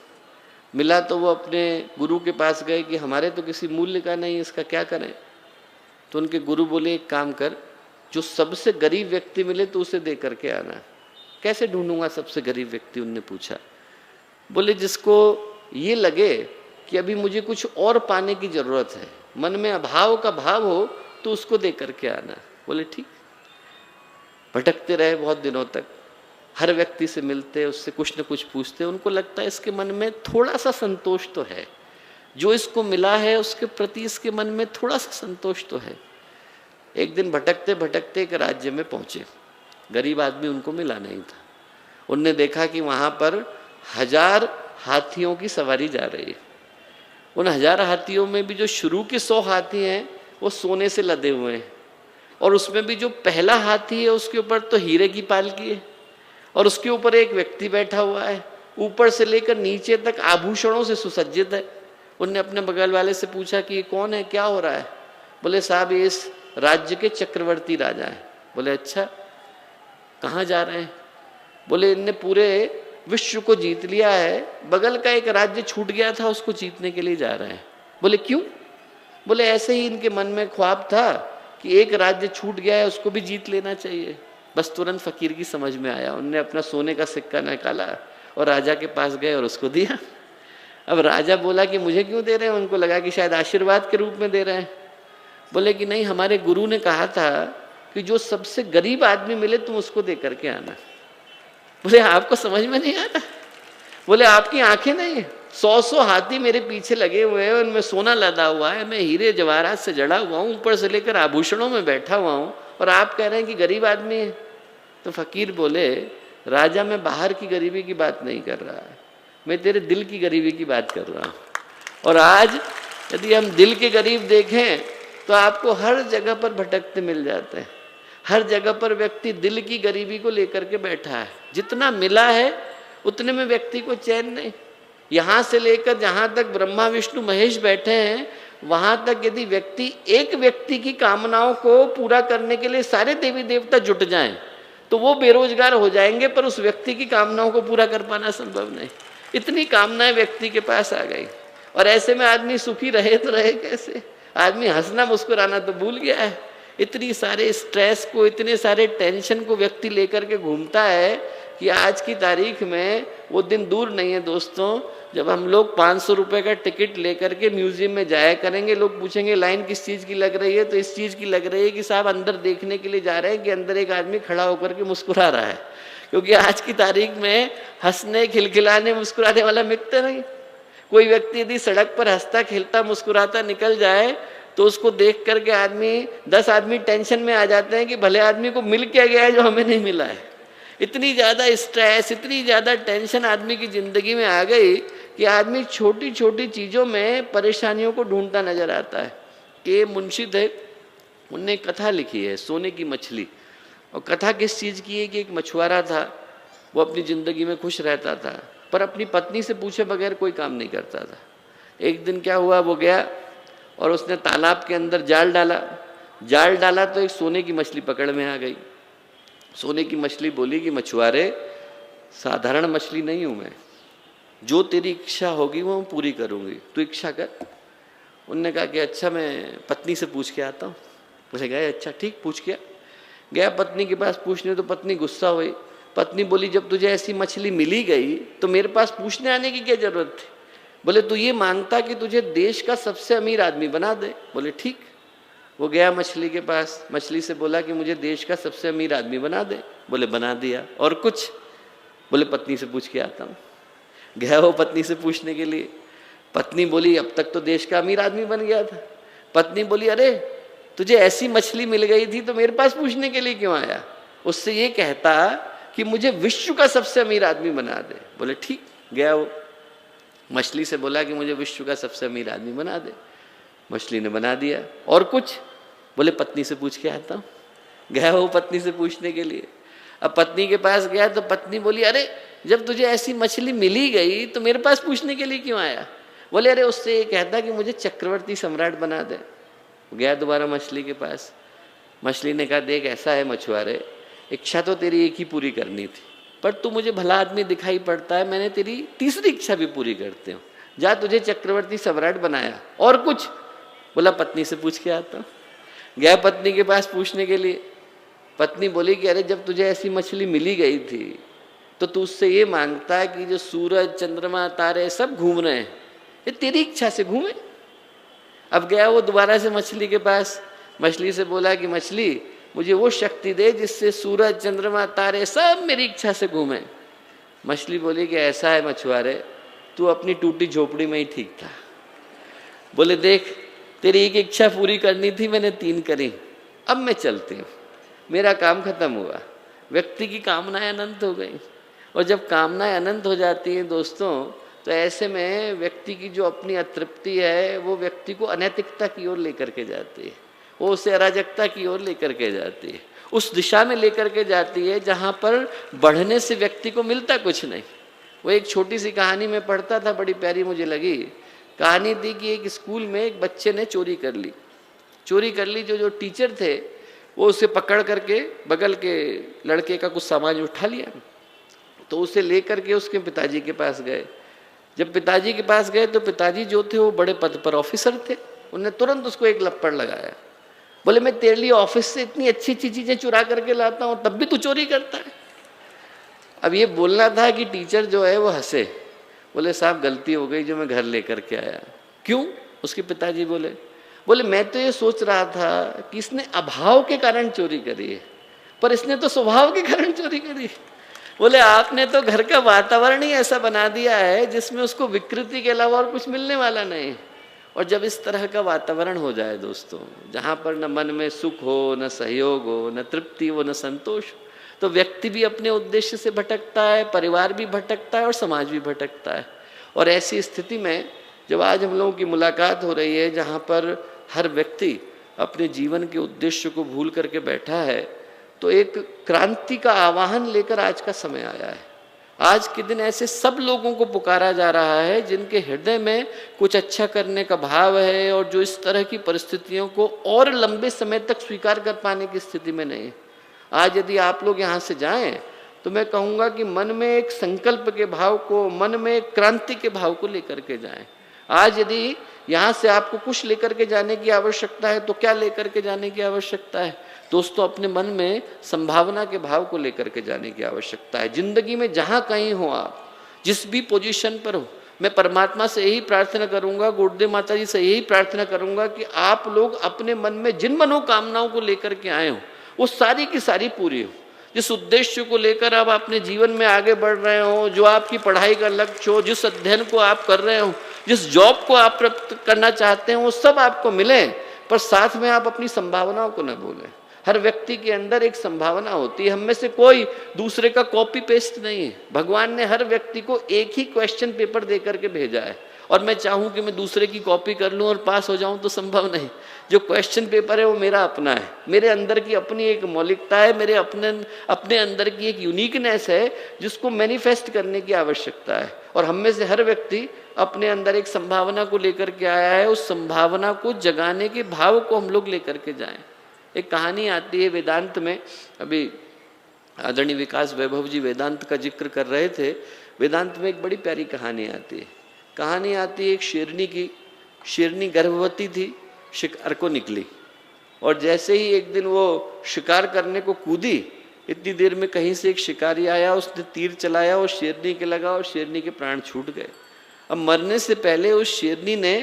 मिला तो वो अपने गुरु के पास गए कि हमारे तो किसी मूल्य का नहीं, इसका क्या करें। तो उनके गुरु बोले एक काम कर, जो सबसे गरीब व्यक्ति मिले तो उसे दे करके आना। कैसे ढूंढूंगा सबसे गरीब व्यक्ति, उनने पूछा। बोले जिसको ये लगे कि अभी मुझे कुछ और पाने की जरूरत है, मन में अभाव का भाव हो, तो उसको दे करके आना। बोले ठीक। भटकते रहे बहुत दिनों तक, हर व्यक्ति से मिलते, उससे कुछ न कुछ पूछते। उनको लगता है इसके मन में थोड़ा सा संतोष तो है, जो इसको मिला है उसके प्रति इसके मन में थोड़ा सा संतोष तो है। एक दिन भटकते भटकते एक राज्य में पहुंचे। गरीब आदमी उनको मिला नहीं था। उनने देखा कि वहां पर 1000 हाथियों की सवारी जा रही है। उन 1000 हाथियों में भी जो शुरू के 100 हाथी हैं वो सोने से लदे हुए हैं, और उसमें भी जो पहला हाथी है उसके ऊपर तो हीरे की पालकी है, और उसके ऊपर एक व्यक्ति बैठा हुआ है, ऊपर से लेकर नीचे तक आभूषणों से सुसज्जित है। उनने अपने बगल वाले से पूछा कि ये कौन है, क्या हो रहा है। बोले साहब ये इस राज्य के चक्रवर्ती राजा हैं। बोले अच्छा, कहाँ जा रहे हैं। बोले इनने पूरे विश्व को जीत लिया है, बगल का एक राज्य छूट गया था उसको जीतने के लिए जा रहे हैं। बोले क्यों। बोले ऐसे ही इनके मन में ख्वाब था कि एक राज्य छूट गया है उसको भी जीत लेना चाहिए। बस तुरंत फकीर की समझ में आया, उनने अपना सोने का सिक्का निकाला और राजा के पास गए और उसको दिया। अब राजा बोला कि मुझे क्यों दे रहे हैं, उनको लगा कि शायद आशीर्वाद के रूप में दे रहे हैं। बोले कि नहीं, हमारे गुरु ने कहा था कि जो सबसे गरीब आदमी मिले तुम उसको दे करके आना। बोले आपको समझ में नहीं आ रहा। बोले आपकी आंखें नहीं है, 100 हाथी मेरे पीछे लगे हुए हैं, उनमें सोना लदा हुआ है, मैं हीरे जवाहरात से जड़ा हुआ हूँ, ऊपर से लेकर आभूषणों में बैठा हुआ हूँ, और आप कह रहे हैं कि गरीब आदमी है। तो फकीर बोले राजा मैं बाहर की गरीबी की बात नहीं कर रहा है, मैं तेरे दिल की गरीबी की बात कर रहा हूँ। और आज यदि हम दिल के गरीब देखें तो आपको हर जगह पर भटकते मिल जाते हैं। हर जगह पर व्यक्ति दिल की गरीबी को लेकर के बैठा है। जितना मिला है उतने में व्यक्ति को चैन नहीं। यहाँ से लेकर जहाँ तक ब्रह्मा विष्णु महेश बैठे हैं, वहाँ तक यदि व्यक्ति एक व्यक्ति की कामनाओं को पूरा करने के लिए सारे देवी देवता जुट जाएं तो वो बेरोजगार हो जाएंगे, पर उस व्यक्ति की कामनाओं को पूरा कर पाना संभव नहीं। इतनी कामनाएं व्यक्ति के पास आ गई, और ऐसे में आदमी सुखी रहे तो रहे कैसे। आदमी हंसना मुस्कुराना तो भूल गया है। इतनी सारे स्ट्रेस को, इतने सारे टेंशन को व्यक्ति लेकर के घूमता है कि आज की तारीख में वो दिन दूर नहीं है दोस्तों, जब हम लोग 500 रुपये का टिकट लेकर के म्यूजियम में जाया करेंगे। लोग पूछेंगे लाइन किस चीज़ की लग रही है, तो इस चीज़ की लग रही है कि साहब अंदर देखने के लिए जा रहे हैं कि अंदर एक आदमी खड़ा होकर के मुस्कुरा रहा है। क्योंकि आज की तारीख में हंसने, खिलखिलाने, मुस्कुराने वाला मिलता नहीं। कोई व्यक्ति यदि सड़क पर हंसता खेलता मुस्कुराता निकल जाए तो उसको देख करके 10 आदमी टेंशन में आ जाते हैं कि भले आदमी को मिल क्या गया है जो हमें नहीं मिला है। इतनी ज़्यादा स्ट्रेस, इतनी ज़्यादा टेंशन आदमी की ज़िंदगी में आ गई कि आदमी छोटी छोटी चीज़ों में परेशानियों को ढूंढता नजर आता है। कि मुंशी थे, उनने कथा लिखी है सोने की मछली। और कथा किस चीज़ की है कि एक मछुआरा था, वो अपनी ज़िंदगी में खुश रहता था, पर अपनी पत्नी से पूछे बगैर कोई काम नहीं करता था। एक दिन क्या हुआ, वो गया और उसने तालाब के अंदर जाल डाला तो एक सोने की मछली पकड़ में आ गई। सोने की मछली बोली कि मछुआरे, साधारण मछली नहीं हूँ मैं, जो तेरी इच्छा होगी वो मैं पूरी करूँगी, तू इच्छा कर। उनने कहा कि अच्छा मैं पत्नी से पूछ के आता हूँ। मुझे गए, अच्छा ठीक, पूछ के गया पत्नी के पास पूछने, तो पत्नी गुस्सा हुई। पत्नी बोली जब तुझे ऐसी मछली मिली गई तो मेरे पास पूछने आने की क्या जरूरत थी। बोले तू ये मांगता कि तुझे देश का सबसे अमीर आदमी बना दे। बोले ठीक। वो गया मछली के पास, मछली से बोला कि मुझे देश का सबसे अमीर आदमी बना दे। बोले बना दिया, और कुछ। बोले पत्नी से पूछ के आता हूँ। गया वो पत्नी से पूछने के लिए। पत्नी बोली अब तक तो देश का अमीर आदमी बन गया था। पत्नी बोली अरे तुझे ऐसी मछली मिल गई थी तो मेरे पास पूछने के लिए क्यों आया। उससे ये कहता कि मुझे विश्व का सबसे अमीर आदमी बना दे। बोले ठीक। गया वो मछली से बोला कि मुझे विश्व का सबसे अमीर आदमी बना दे। मछली ने बना दिया, और कुछ। बोले पत्नी से पूछ के आता हूँ। गया वो पत्नी से पूछने के लिए। अब पत्नी के पास गया तो पत्नी बोली अरे जब तुझे ऐसी मछली मिली गई तो मेरे पास पूछने के लिए क्यों आया। बोले अरे उससे ये कहता कि मुझे चक्रवर्ती सम्राट बना दे। गया दोबारा मछली के पास। मछली ने कहा देख ऐसा है मछुआरे, इच्छा तो तेरी एक ही पूरी करनी थी, पर तू मुझे भला आदमी दिखाई पड़ता है, मैंने तेरी तीसरी इच्छा भी पूरी करती हूँ, जा तुझे चक्रवर्ती सम्राट बनाया, और कुछ? बोला पत्नी से पूछ के आता हूँ। गया पत्नी के पास पूछने के लिए। पत्नी बोली कि अरे जब तुझे ऐसी मछली मिली गई थी तो तू उससे ये मांगता है कि जो सूरज चंद्रमा तारे सब घूम रहे हैं ये तेरी इच्छा से घूमे। अब गया वो दोबारा से मछली के पास, मछली से बोला कि मछली मुझे वो शक्ति दे जिससे सूरज चंद्रमा तारे सब मेरी इच्छा से घूमे। मछली बोली कि ऐसा है मछुआरे, तू अपनी टूटी झोपड़ी में ही ठीक था। बोले देख तेरी एक इच्छा पूरी करनी थी, मैंने 3 करी, अब मैं चलती हूँ, मेरा काम खत्म हुआ। व्यक्ति की कामनाएं अनंत हो गई, और जब कामनाएं अनंत हो जाती हैं दोस्तों, तो ऐसे में व्यक्ति की जो अपनी अतृप्ति है वो व्यक्ति को अनैतिकता की ओर लेकर के जाती है, वो उसे अराजकता की ओर लेकर के जाती है, उस दिशा में लेकर के जाती है जहाँ पर बढ़ने से व्यक्ति को मिलता कुछ नहीं। वो एक छोटी सी कहानी में पढ़ता था, बड़ी प्यारी मुझे लगी। कहानी थी कि एक स्कूल में एक बच्चे ने चोरी कर ली। जो टीचर थे वो उसे पकड़ करके बगल के लड़के का कुछ सामान उठा लिया, तो उसे लेकर के उसके पिताजी के पास गए। जब पिताजी के पास गए तो पिताजी जो थे वो बड़े पद पर ऑफिसर थे, उन्होंने तुरंत उसको एक लप्पड़ लगाया। बोले मैं तेरे लिए ऑफिस से इतनी अच्छी अच्छी चीजें चुरा करके लाता हूँ, तब भी तू चोरी करता है। अब ये बोलना था कि टीचर जो है वो हंसे, बोले साहब गलती हो गई जो मैं घर लेकर के आया। क्यों? उसके पिताजी बोले मैं तो ये सोच रहा था कि इसने अभाव के कारण चोरी करी है, पर इसने तो स्वभाव के कारण चोरी करी। बोले आपने तो घर का वातावरण ही ऐसा बना दिया है जिसमें उसको विकृति के अलावा और कुछ मिलने वाला नहीं। और जब इस तरह का वातावरण हो जाए दोस्तों, जहाँ पर न मन में सुख हो, न सहयोग हो, न तृप्ति हो, न संतोष हो, तो व्यक्ति भी अपने उद्देश्य से भटकता है, परिवार भी भटकता है और समाज भी भटकता है। और ऐसी स्थिति में जब आज हम लोगों की मुलाकात हो रही है, जहाँ पर हर व्यक्ति अपने जीवन के उद्देश्य को भूल करके बैठा है, तो एक क्रांति का आवाहन लेकर आज का समय आया है। आज के दिन ऐसे सब लोगों को पुकारा जा रहा है जिनके हृदय में कुछ अच्छा करने का भाव है और जो इस तरह की परिस्थितियों को और लंबे समय तक स्वीकार कर पाने की स्थिति में नहीं। आज यदि आप लोग यहाँ से जाएं तो मैं कहूँगा कि मन में एक संकल्प के भाव को, मन में एक क्रांति के भाव को लेकर के जाएं। आज यदि यहाँ से आपको कुछ लेकर के जाने की आवश्यकता है तो क्या लेकर के जाने की आवश्यकता है दोस्तों? अपने मन में संभावना के भाव को लेकर के जाने की आवश्यकता है। जिंदगी में जहाँ कहीं हो, आप जिस भी पोजीशन पर हो, मैं परमात्मा से यही प्रार्थना करूंगा, गुरुदेव माता जी से यही प्रार्थना करूंगा कि आप लोग अपने मन में जिन मनोकामनाओं को लेकर के आए हो वो सारी की सारी पूरी हो। जिस उद्देश्य को लेकर आप अपने जीवन में आगे बढ़ रहे हो, जो आपकी पढ़ाई का लक्ष्य हो, जिस अध्ययन को आप कर रहे हो, जिस जॉब को आप प्राप्त करना चाहते हैं, वो सब आपको मिले, पर साथ में आप अपनी संभावनाओं को न भूलें। हर व्यक्ति के अंदर एक संभावना होती है, हम में से कोई दूसरे का कॉपी पेस्ट नहीं है। भगवान ने हर व्यक्ति को एक ही क्वेश्चन पेपर दे करके भेजा है, और मैं चाहूँ कि मैं दूसरे की कॉपी कर लूँ और पास हो जाऊँ तो संभव नहीं। जो क्वेश्चन पेपर है वो मेरा अपना है, मेरे अंदर की अपनी एक मौलिकता है, मेरे अपने अंदर की एक यूनिकनेस है जिसको मैनिफेस्ट करने की आवश्यकता है। और हम में से हर व्यक्ति अपने अंदर एक संभावना को लेकर के आया है, उस संभावना को जगाने के भाव को हम लोग लेकर के जाएं। एक कहानी आती है वेदांत में, अभी आदरणीय विकास वैभव जी वेदांत का जिक्र कर रहे थे। वेदांत में एक बड़ी प्यारी कहानी आती है। कहानी आती है एक शेरनी की। शेरनी गर्भवती थी, शिकार को निकली, और जैसे ही एक दिन वो शिकार करने को कूदी, इतनी देर में कहीं से एक शिकारी आया, उसने तीर चलाया और शेरनी के लगा और शेरनी के प्राण छूट गए। अब मरने से पहले उस शेरनी ने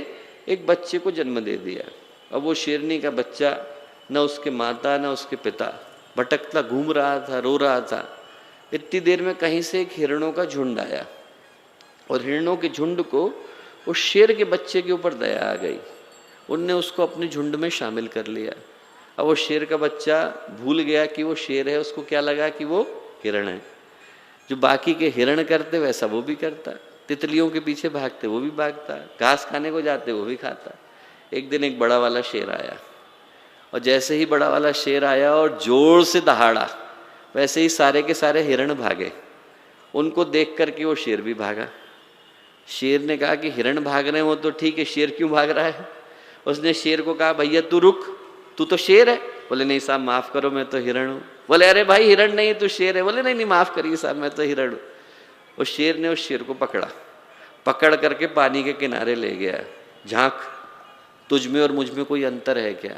एक बच्चे को जन्म दे दिया। अब वो शेरनी का बच्चा न उसके माता न उसके पिता, भटकता घूम रहा था, रो रहा था। इतनी देर में कहीं से एक हिरणों का झुंड आया, और हिरणों के झुंड को उस शेर के बच्चे के ऊपर दया आ गई। उनने उसको अपने झुंड में शामिल कर लिया। अब वो शेर का बच्चा भूल गया कि वो शेर है, उसको क्या लगा कि वो हिरण है। जो बाकी के हिरण करते वैसा वो भी करता, तितलियों के पीछे भागते वो भी भागता, घास खाने को जाते वो भी खाता। एक दिन एक बड़ा वाला शेर आया, और जैसे ही बड़ा वाला शेर आया और जोर से दहाड़ा, वैसे ही सारे के सारे हिरण भागे। उनको देख करके वो शेर भी भागा। शेर ने कहा कि हिरण भाग रहे हो तो ठीक है, शेर क्यों भाग रहा है? उसने शेर को कहा भैया तू रुक, तू तो शेर है। बोले नहीं साहब माफ करो, मैं तो हिरण हूँ। बोले अरे भाई हिरण नहीं तू शेर है। बोले नहीं नहीं माफ करिए साहब मैं तो हिरण हूं। उस शेर ने उस शेर को पकड़ा, पकड़ करके पानी के किनारे ले गया। झांक, तुझ में और मुझ में कोई अंतर है क्या?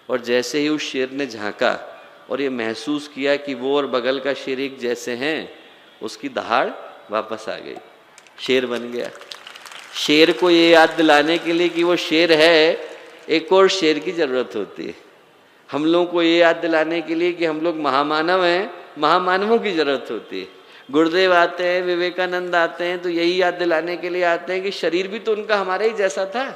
और जैसे ही उस शेर ने झांका और ये महसूस किया कि वो और बगल का शेर एक जैसे हैं, उसकी दहाड़ वापस आ गई, शेर बन गया। शेर को ये याद दिलाने के लिए कि वो शेर है, एक और शेर की जरूरत होती है। हम लोगों को ये याद दिलाने के लिए कि हम लोग महामानव हैं, महामानवों की जरूरत होती है। गुरुदेव आते हैं, विवेकानंद आते हैं, तो यही याद दिलाने के लिए आते हैं कि शरीर भी तो उनका हमारे ही जैसा था।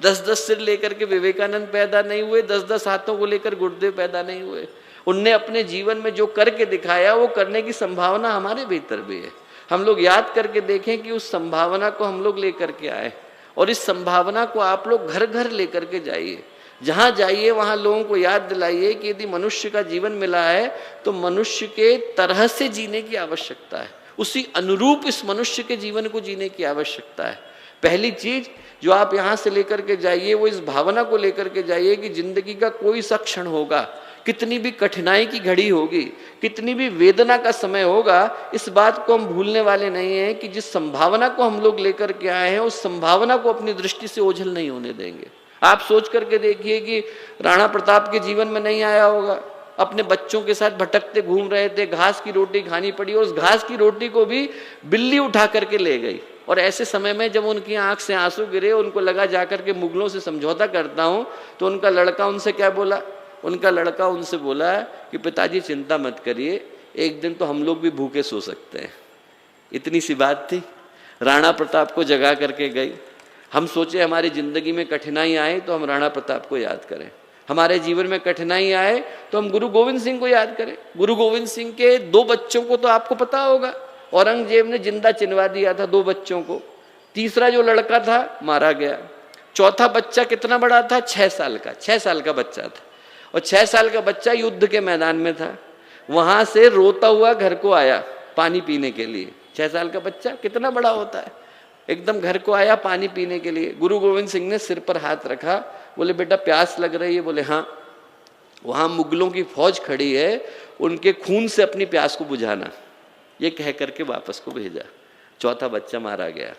10-10 सिर लेकर के विवेकानंद पैदा नहीं हुए, 10-10 हाथों को लेकर गुरुदेव पैदा नहीं हुए। उनने अपने जीवन में जो करके दिखाया वो करने की संभावना हमारे भीतर भी है। हम लोग याद करके देखें कि उस संभावना को हम लोग लेकर के आए, और इस संभावना को आप लोग घर घर लेकर के जाइए। जहाँ जाइए वहाँ लोगों को याद दिलाइए कि यदि मनुष्य का जीवन मिला है तो मनुष्य के तरह से जीने की आवश्यकता है, उसी अनुरूप इस मनुष्य के जीवन को जीने की आवश्यकता है। पहली चीज जो आप यहाँ से लेकर के जाइए वो इस भावना को लेकर के जाइए कि जिंदगी का कोई सा क्षण होगा, कितनी भी कठिनाई की घड़ी होगी, कितनी भी वेदना का समय होगा, इस बात को हम भूलने वाले नहीं हैं कि जिस संभावना को हम लोग लेकर के आए हैं उस संभावना को अपनी दृष्टि से ओझल नहीं होने देंगे। आप सोच करके देखिए कि राणा प्रताप के जीवन में नहीं आया होगा, अपने बच्चों के साथ भटकते घूम रहे थे, घास की रोटी खानी पड़ी और उस घास की रोटी को भी बिल्ली उठा करके ले गई। और ऐसे समय में जब उनकी आंख से आंसू गिरे, उनको लगा जाकर के मुगलों से समझौता करता हूं, तो उनका लड़का उनसे क्या बोला? उनका लड़का उनसे बोला कि पिताजी चिंता मत करिए, एक दिन तो हम लोग भी भूखे सो सकते हैं। इतनी सी बात थी, राणा प्रताप को जगा करके गई। हम सोचे हमारी जिंदगी में कठिनाई आए तो हम राणा प्रताप को याद करें, हमारे जीवन में कठिनाई आए तो हम गुरु गोविंद सिंह को याद करें। गुरु गोविंद सिंह के 2 बच्चों को तो आपको पता होगा, औरंगजेब ने जिंदा चिनवा दिया था 2 बच्चों को। तीसरा जो लड़का था मारा गया। चौथा बच्चा कितना बड़ा था? 6 साल का, 6 साल का बच्चा था। और 6 साल का बच्चा युद्ध के मैदान में था, वहां से रोता हुआ घर को आया पानी पीने के लिए। 6 साल का बच्चा कितना बड़ा होता है, एकदम घर को आया पानी पीने के लिए। गुरु गोविंद सिंह ने सिर पर हाथ रखा, बोले बेटा प्यास लग रही है? बोले हाँ। वहां मुगलों की फौज खड़ी है, उनके खून से अपनी प्यास को बुझाना, ये कह करके वापस को भेजा। चौथा बच्चा मारा गया।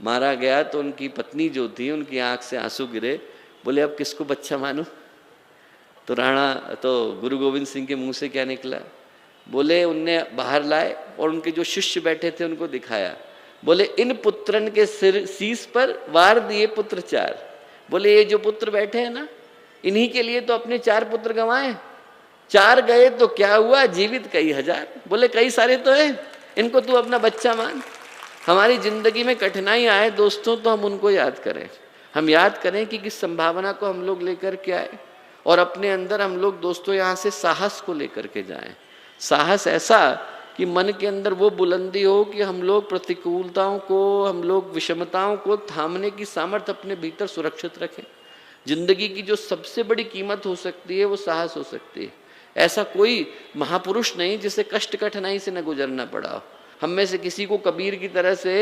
मारा गया तो उनकी पत्नी जो थी, उनकी आंख से आंसू गिरे। बोले अब किसको बच्चा मानूं? तो गुरु गोविंद सिंह के मुंह से क्या निकला? बोले उनने बाहर लाए और उनके जो शिष्य बैठे थे उनको दिखाया। बोले इन पुत्रन के सिर शीश पर वार दिए पुत्र 4। बोले ये जो पुत्र बैठे हैं ना, इन्हीं के लिए तो अपने 4 पुत्र गंवाए। 4 गए तो क्या हुआ, जीवित कई हजार। बोले कई सारे तो हैं, इनको तू अपना बच्चा मान। हमारी जिंदगी में कठिनाई आए दोस्तों तो हम उनको याद करें, हम याद करें कि किस संभावना को हम लोग लेकर के आए, और अपने अंदर हम लोग दोस्तों यहाँ से साहस को लेकर के जाएं। साहस ऐसा कि मन के अंदर वो बुलंदी हो कि हम लोग प्रतिकूलताओं को, हम लोग विषमताओं को थामने की सामर्थ्य अपने भीतर सुरक्षित रखें। जिंदगी की जो सबसे बड़ी कीमत हो सकती है वो साहस हो सकती है। ऐसा कोई महापुरुष नहीं जिसे कष्ट कठिनाई से न गुजरना पड़ा हो। हम में से किसी को कबीर की तरह से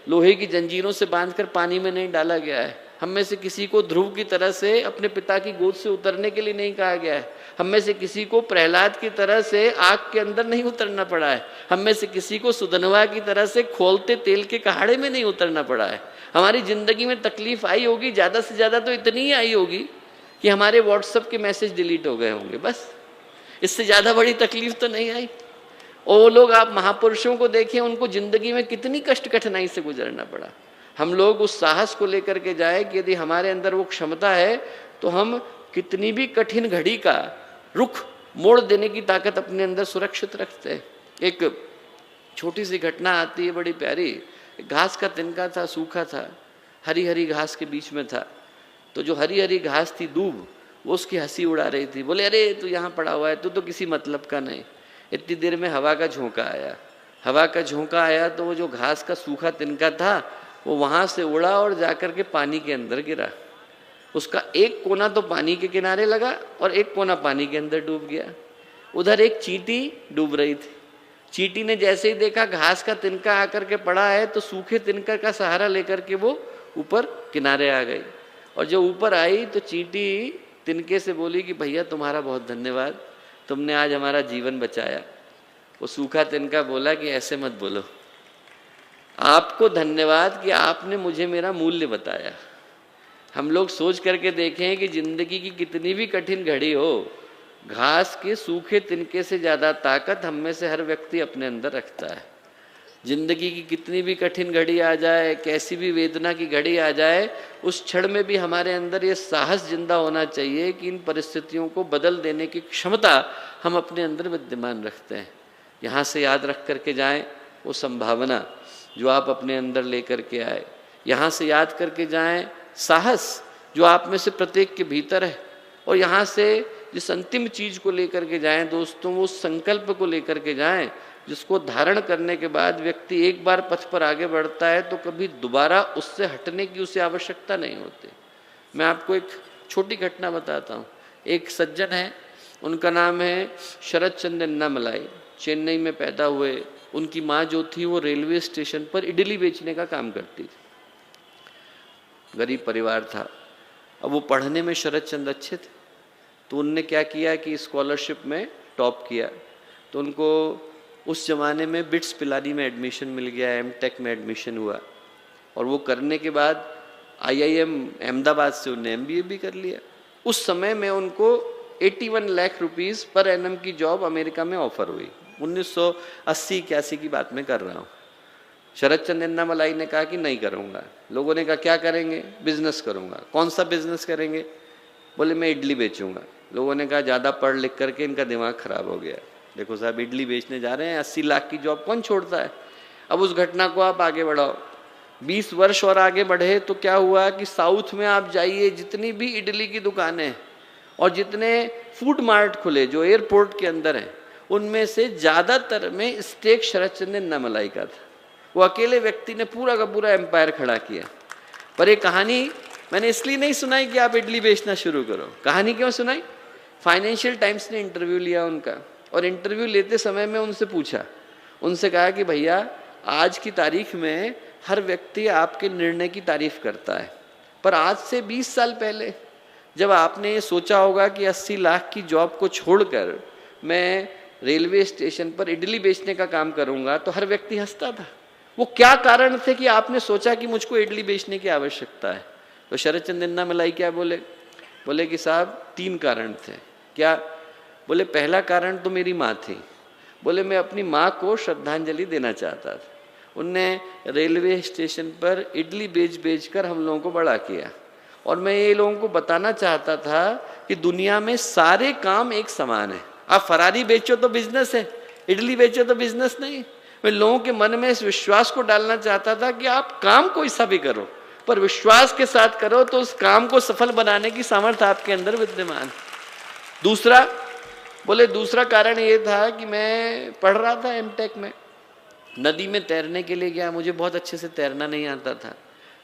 लोहे की जंजीरों से बांधकर पानी में नहीं डाला गया है। हम में से किसी को ध्रुव की तरह से अपने पिता की गोद से उतरने के लिए नहीं कहा गया है। हम में से किसी को प्रहलाद की तरह से आग के अंदर नहीं उतरना पड़ा है। हम में से किसी को सुदनवा की तरह से खोलते तेल के कहाड़े में नहीं उतरना पड़ा है। हमारी जिंदगी में तकलीफ आई होगी, ज़्यादा से ज़्यादा तो इतनी ही आई होगी कि हमारे व्हाट्सएप के मैसेज डिलीट हो गए होंगे, बस। इससे ज़्यादा बड़ी तकलीफ तो नहीं आई। और वो लोग, आप महापुरुषों को देखें, उनको जिंदगी में कितनी कष्ट कठिनाई से गुजरना पड़ा। हम लोग उस साहस को लेकर के जाए कि यदि हमारे अंदर वो क्षमता है तो हम कितनी भी कठिन घड़ी का रुख मोड़ देने की ताकत अपने अंदर सुरक्षित रखते हैं। एक छोटी सी घटना आती है बड़ी प्यारी। घास का तिनका था, सूखा था, हरी हरी घास के बीच में था। तो जो हरी हरी घास थी, दूब, वो उसकी हंसी उड़ा रही थी। बोले अरे तू यहाँ पड़ा हुआ है, तू तो किसी मतलब का नहीं। इतनी देर में हवा का झोंका आया। हवा का झोंका आया तो वो जो घास का सूखा तिनका था वो वहाँ से उड़ा और जाकर के पानी के अंदर गिरा। उसका एक कोना तो पानी के किनारे लगा और एक कोना पानी के अंदर डूब गया। उधर एक चींटी डूब रही थी। चींटी ने जैसे ही देखा घास का तिनका आकर के पड़ा है तो सूखे तिनका का सहारा लेकर के वो ऊपर किनारे आ गई। और जब ऊपर आई तो चींटी तिनके से बोली कि भैया तुम्हारा बहुत धन्यवाद, तुमने आज हमारा जीवन बचाया। वो सूखा तिनका बोला कि ऐसे मत बोलो, आपको धन्यवाद कि आपने मुझे मेरा मूल्य बताया। हम लोग सोच करके देखें कि जिंदगी की कितनी भी कठिन घड़ी हो, घास के सूखे तिनके से ज़्यादा ताकत हम में से हर व्यक्ति अपने अंदर रखता है। जिंदगी की कितनी भी कठिन घड़ी आ जाए, कैसी भी वेदना की घड़ी आ जाए, उस क्षण में भी हमारे अंदर ये साहस जिंदा होना चाहिए कि इन परिस्थितियों को बदल देने की क्षमता हम अपने अंदर विद्यमान रखते हैं। यहाँ से याद रख करके जाएं वो संभावना जो आप अपने अंदर लेकर के आए। यहाँ से याद करके जाएं साहस जो आप में से प्रत्येक के भीतर है। और यहाँ से जिस अंतिम चीज़ को लेकर के जाएं दोस्तों, वो संकल्प को लेकर के जाएं जिसको धारण करने के बाद व्यक्ति एक बार पथ पर आगे बढ़ता है तो कभी दोबारा उससे हटने की उसे आवश्यकता नहीं होती। मैं आपको एक छोटी घटना बताता हूँ। एक सज्जन है, उनका नाम है शरद चंद्र अन्नामलाई, चेन्नई में पैदा हुए। उनकी माँ जो थी वो रेलवे स्टेशन पर इडली बेचने का काम करती थी, गरीब परिवार था। अब वो पढ़ने में शरद चंद्र अच्छे थे, तो उनने क्या किया कि स्कॉलरशिप में टॉप किया। तो उनको उस ज़माने में बिट्स पिलानी में एडमिशन मिल गया, एमटेक में एडमिशन हुआ। और वो करने के बाद IIM अहमदाबाद से उन्हें MBA भी कर लिया। उस समय में उनको 81 लाख रुपीज़ पर एनम की जॉब अमेरिका में ऑफर हुई। 1980-81 की बात मैं कर रहा हूँ। शरद चंद्र अन्नामलाई ने कहा कि नहीं करूँगा। लोगों ने कहा क्या करेंगे? बिजनेस करूँगा। कौन सा बिजनेस करेंगे? बोले मैं इडली बेचूंगा। लोगों ने कहा ज़्यादा पढ़ लिख करके इनका दिमाग खराब हो गया। देखो साहब, इडली बेचने जा रहे हैं, 80 लाख की जॉब कौन छोड़ता है? अब उस घटना को आप आगे बढ़ाओ, 20 वर्ष और आगे बढ़े तो क्या हुआ कि साउथ में आप जाइए, जितनी भी इडली की दुकानें और जितने फूड मार्ट खुले जो एयरपोर्ट के अंदर हैं, उनमें से ज़्यादातर में स्टेक शरद चंद्र अन्नामलाई का था। वो अकेले व्यक्ति ने पूरा का पूरा एम्पायर खड़ा किया। पर ये कहानी मैंने इसलिए नहीं सुनाई कि आप इडली बेचना शुरू करो। कहानी क्यों सुनाई? फाइनेंशियल टाइम्स ने इंटरव्यू लिया उनका, और इंटरव्यू लेते समय में उनसे पूछा, उनसे कहा कि भैया आज की तारीख में हर व्यक्ति आपके निर्णय की तारीफ करता है, पर आज से 20 साल पहले जब आपने ये सोचा होगा कि 80 लाख की जॉब को छोड़कर मैं रेलवे स्टेशन पर इडली बेचने का काम करूंगा, तो हर व्यक्ति हंसता था। वो क्या कारण थे कि आपने सोचा कि मुझको इडली बेचने की आवश्यकता है? तो शरद चंद्र अन्नामलाई क्या बोले? बोले कि साहब 3 कारण थे। क्या? बोले पहला कारण तो मेरी माँ थी। बोले मैं अपनी माँ को श्रद्धांजलि देना चाहता था। उनने रेलवे स्टेशन पर इडली बेच कर हम लोगों को बड़ा किया, और मैं ये लोगों को बताना चाहता था कि दुनिया में सारे काम एक समान है। आप फरारी बेचो तो बिजनेस है, इडली बेचो तो बिजनेस नहीं। मैं लोगों के मन में इस विश्वास को डालना चाहता था कि आप काम कोई सा भी करो, पर विश्वास के साथ करो तो उस काम को सफल बनाने की सामर्थ्य आपके अंदर विद्यमान। दूसरा, बोले दूसरा कारण ये था कि मैं पढ़ रहा था एमटेक में, नदी में तैरने के लिए गया, मुझे बहुत अच्छे से तैरना नहीं आता था,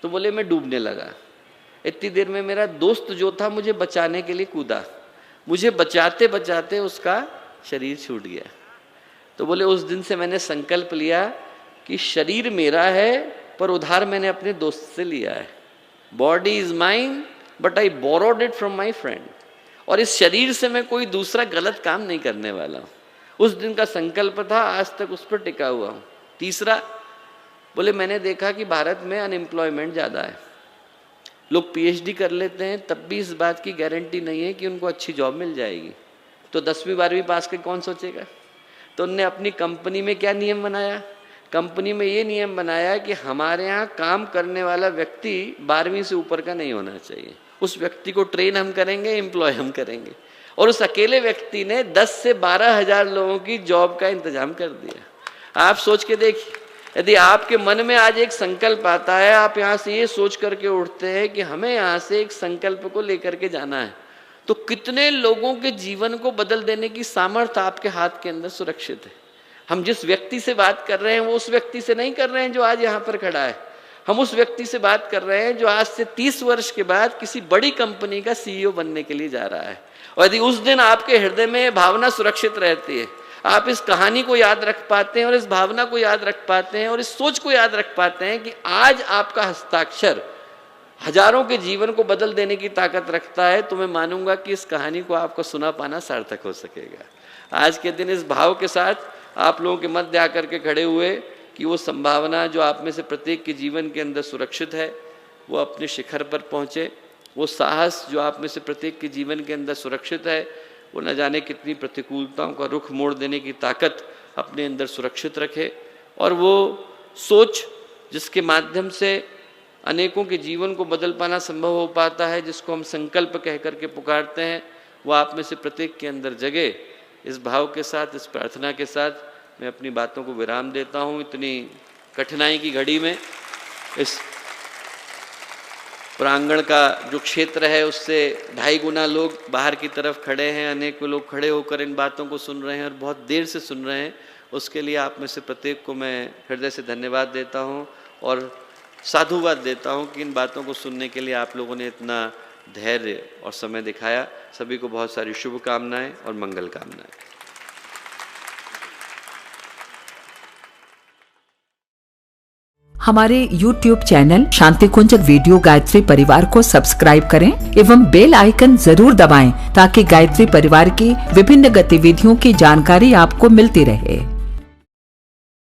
तो बोले मैं डूबने लगा। इतनी देर में मेरा दोस्त जो था मुझे बचाने के लिए कूदा, मुझे बचाते बचाते उसका शरीर छूट गया। तो बोले उस दिन से मैंने संकल्प लिया कि शरीर मेरा है पर उधार मैंने अपने दोस्त से लिया है। Body is mine but I borrowed it from my friend. और इस शरीर से मैं कोई दूसरा गलत काम नहीं करने वाला हूँ। उस दिन का संकल्प था, आज तक उस पर टिका हुआ हूँ। तीसरा, बोले मैंने देखा कि भारत में अनएम्प्लॉयमेंट ज़्यादा है, लोग PhD कर लेते हैं, तब भी इस बात की गारंटी नहीं है कि उनको अच्छी जॉब मिल जाएगी। तो 10वीं 12वीं पास के कौन सोचेगा? तो उनने अपनी कंपनी में क्या नियम बनाया? कंपनी में ये नियम बनाया कि हमारे यहाँ काम करने वाला व्यक्ति 12वीं से ऊपर का नहीं होना चाहिए। उस व्यक्ति को ट्रेन हम करेंगे, एम्प्लॉय हम करेंगे। और उस अकेले व्यक्ति ने 10 से 12 हजार लोगों की जॉब का इंतजाम कर दिया। आप सोच के देखिए, यदि आपके मन में आज एक संकल्प आता है, आप यहाँ से ये सोच करके उठते हैं कि हमें यहाँ से एक संकल्प को लेकर के जाना है, तो कितने लोगों के जीवन को बदल देने की सामर्थ्य आपके हाथ के अंदर सुरक्षित है। हम जिस व्यक्ति से बात कर रहे हैं वो उस व्यक्ति से नहीं कर रहे हैं जो आज यहाँ पर खड़ा है। हम उस व्यक्ति से बात कर रहे हैं जो आज से 30 वर्ष के बाद किसी बड़ी कंपनी का CEO बनने के लिए जा रहा है। और यदि उस दिन आपके हृदय में ये भावना सुरक्षित रहती है, आप इस कहानी को याद रख पाते हैं और इस भावना को याद रख पाते हैं और इस सोच को याद रख पाते हैं कि आज आपका हस्ताक्षर हजारों के जीवन को बदल देने की ताकत रखता है, तो मैं मानूंगा कि इस कहानी को आपको सुना पाना सार्थक हो सकेगा। आज के दिन इस भाव के साथ आप लोगों के मध्य आकर के खड़े हुए कि वो संभावना जो आप में से प्रत्येक के जीवन के अंदर सुरक्षित है वो अपने शिखर पर पहुँचे। वो साहस जो आप में से प्रत्येक के जीवन के अंदर सुरक्षित है वो न जाने कितनी प्रतिकूलताओं का रुख मोड़ देने की ताकत अपने अंदर सुरक्षित रखे। और वो सोच जिसके माध्यम से अनेकों के जीवन को बदल पाना संभव हो पाता है, जिसको हम संकल्प कह करके पुकारते हैं, वो आप में से प्रत्येक के अंदर जगे। इस भाव के साथ, इस प्रार्थना के साथ मैं अपनी बातों को विराम देता हूँ। इतनी कठिनाई की घड़ी में इस प्रांगण का जो क्षेत्र है उससे 2.5 गुना लोग बाहर की तरफ खड़े हैं, अनेक लोग खड़े होकर इन बातों को सुन रहे हैं और बहुत देर से सुन रहे हैं। उसके लिए आप में से प्रत्येक को मैं हृदय से धन्यवाद देता हूँ और साधुवाद देता हूँ कि इन बातों को सुनने के लिए आप लोगों ने इतना धैर्य और समय दिखाया। सभी को बहुत सारी शुभकामनाएं और मंगल कामनाएं। हमारे YouTube चैनल शांति कुंज वीडियो गायत्री परिवार को सब्सक्राइब करें एवं बेल आइकन जरूर दबाएं ताकि गायत्री परिवार की विभिन्न गतिविधियों की जानकारी आपको मिलती रहे।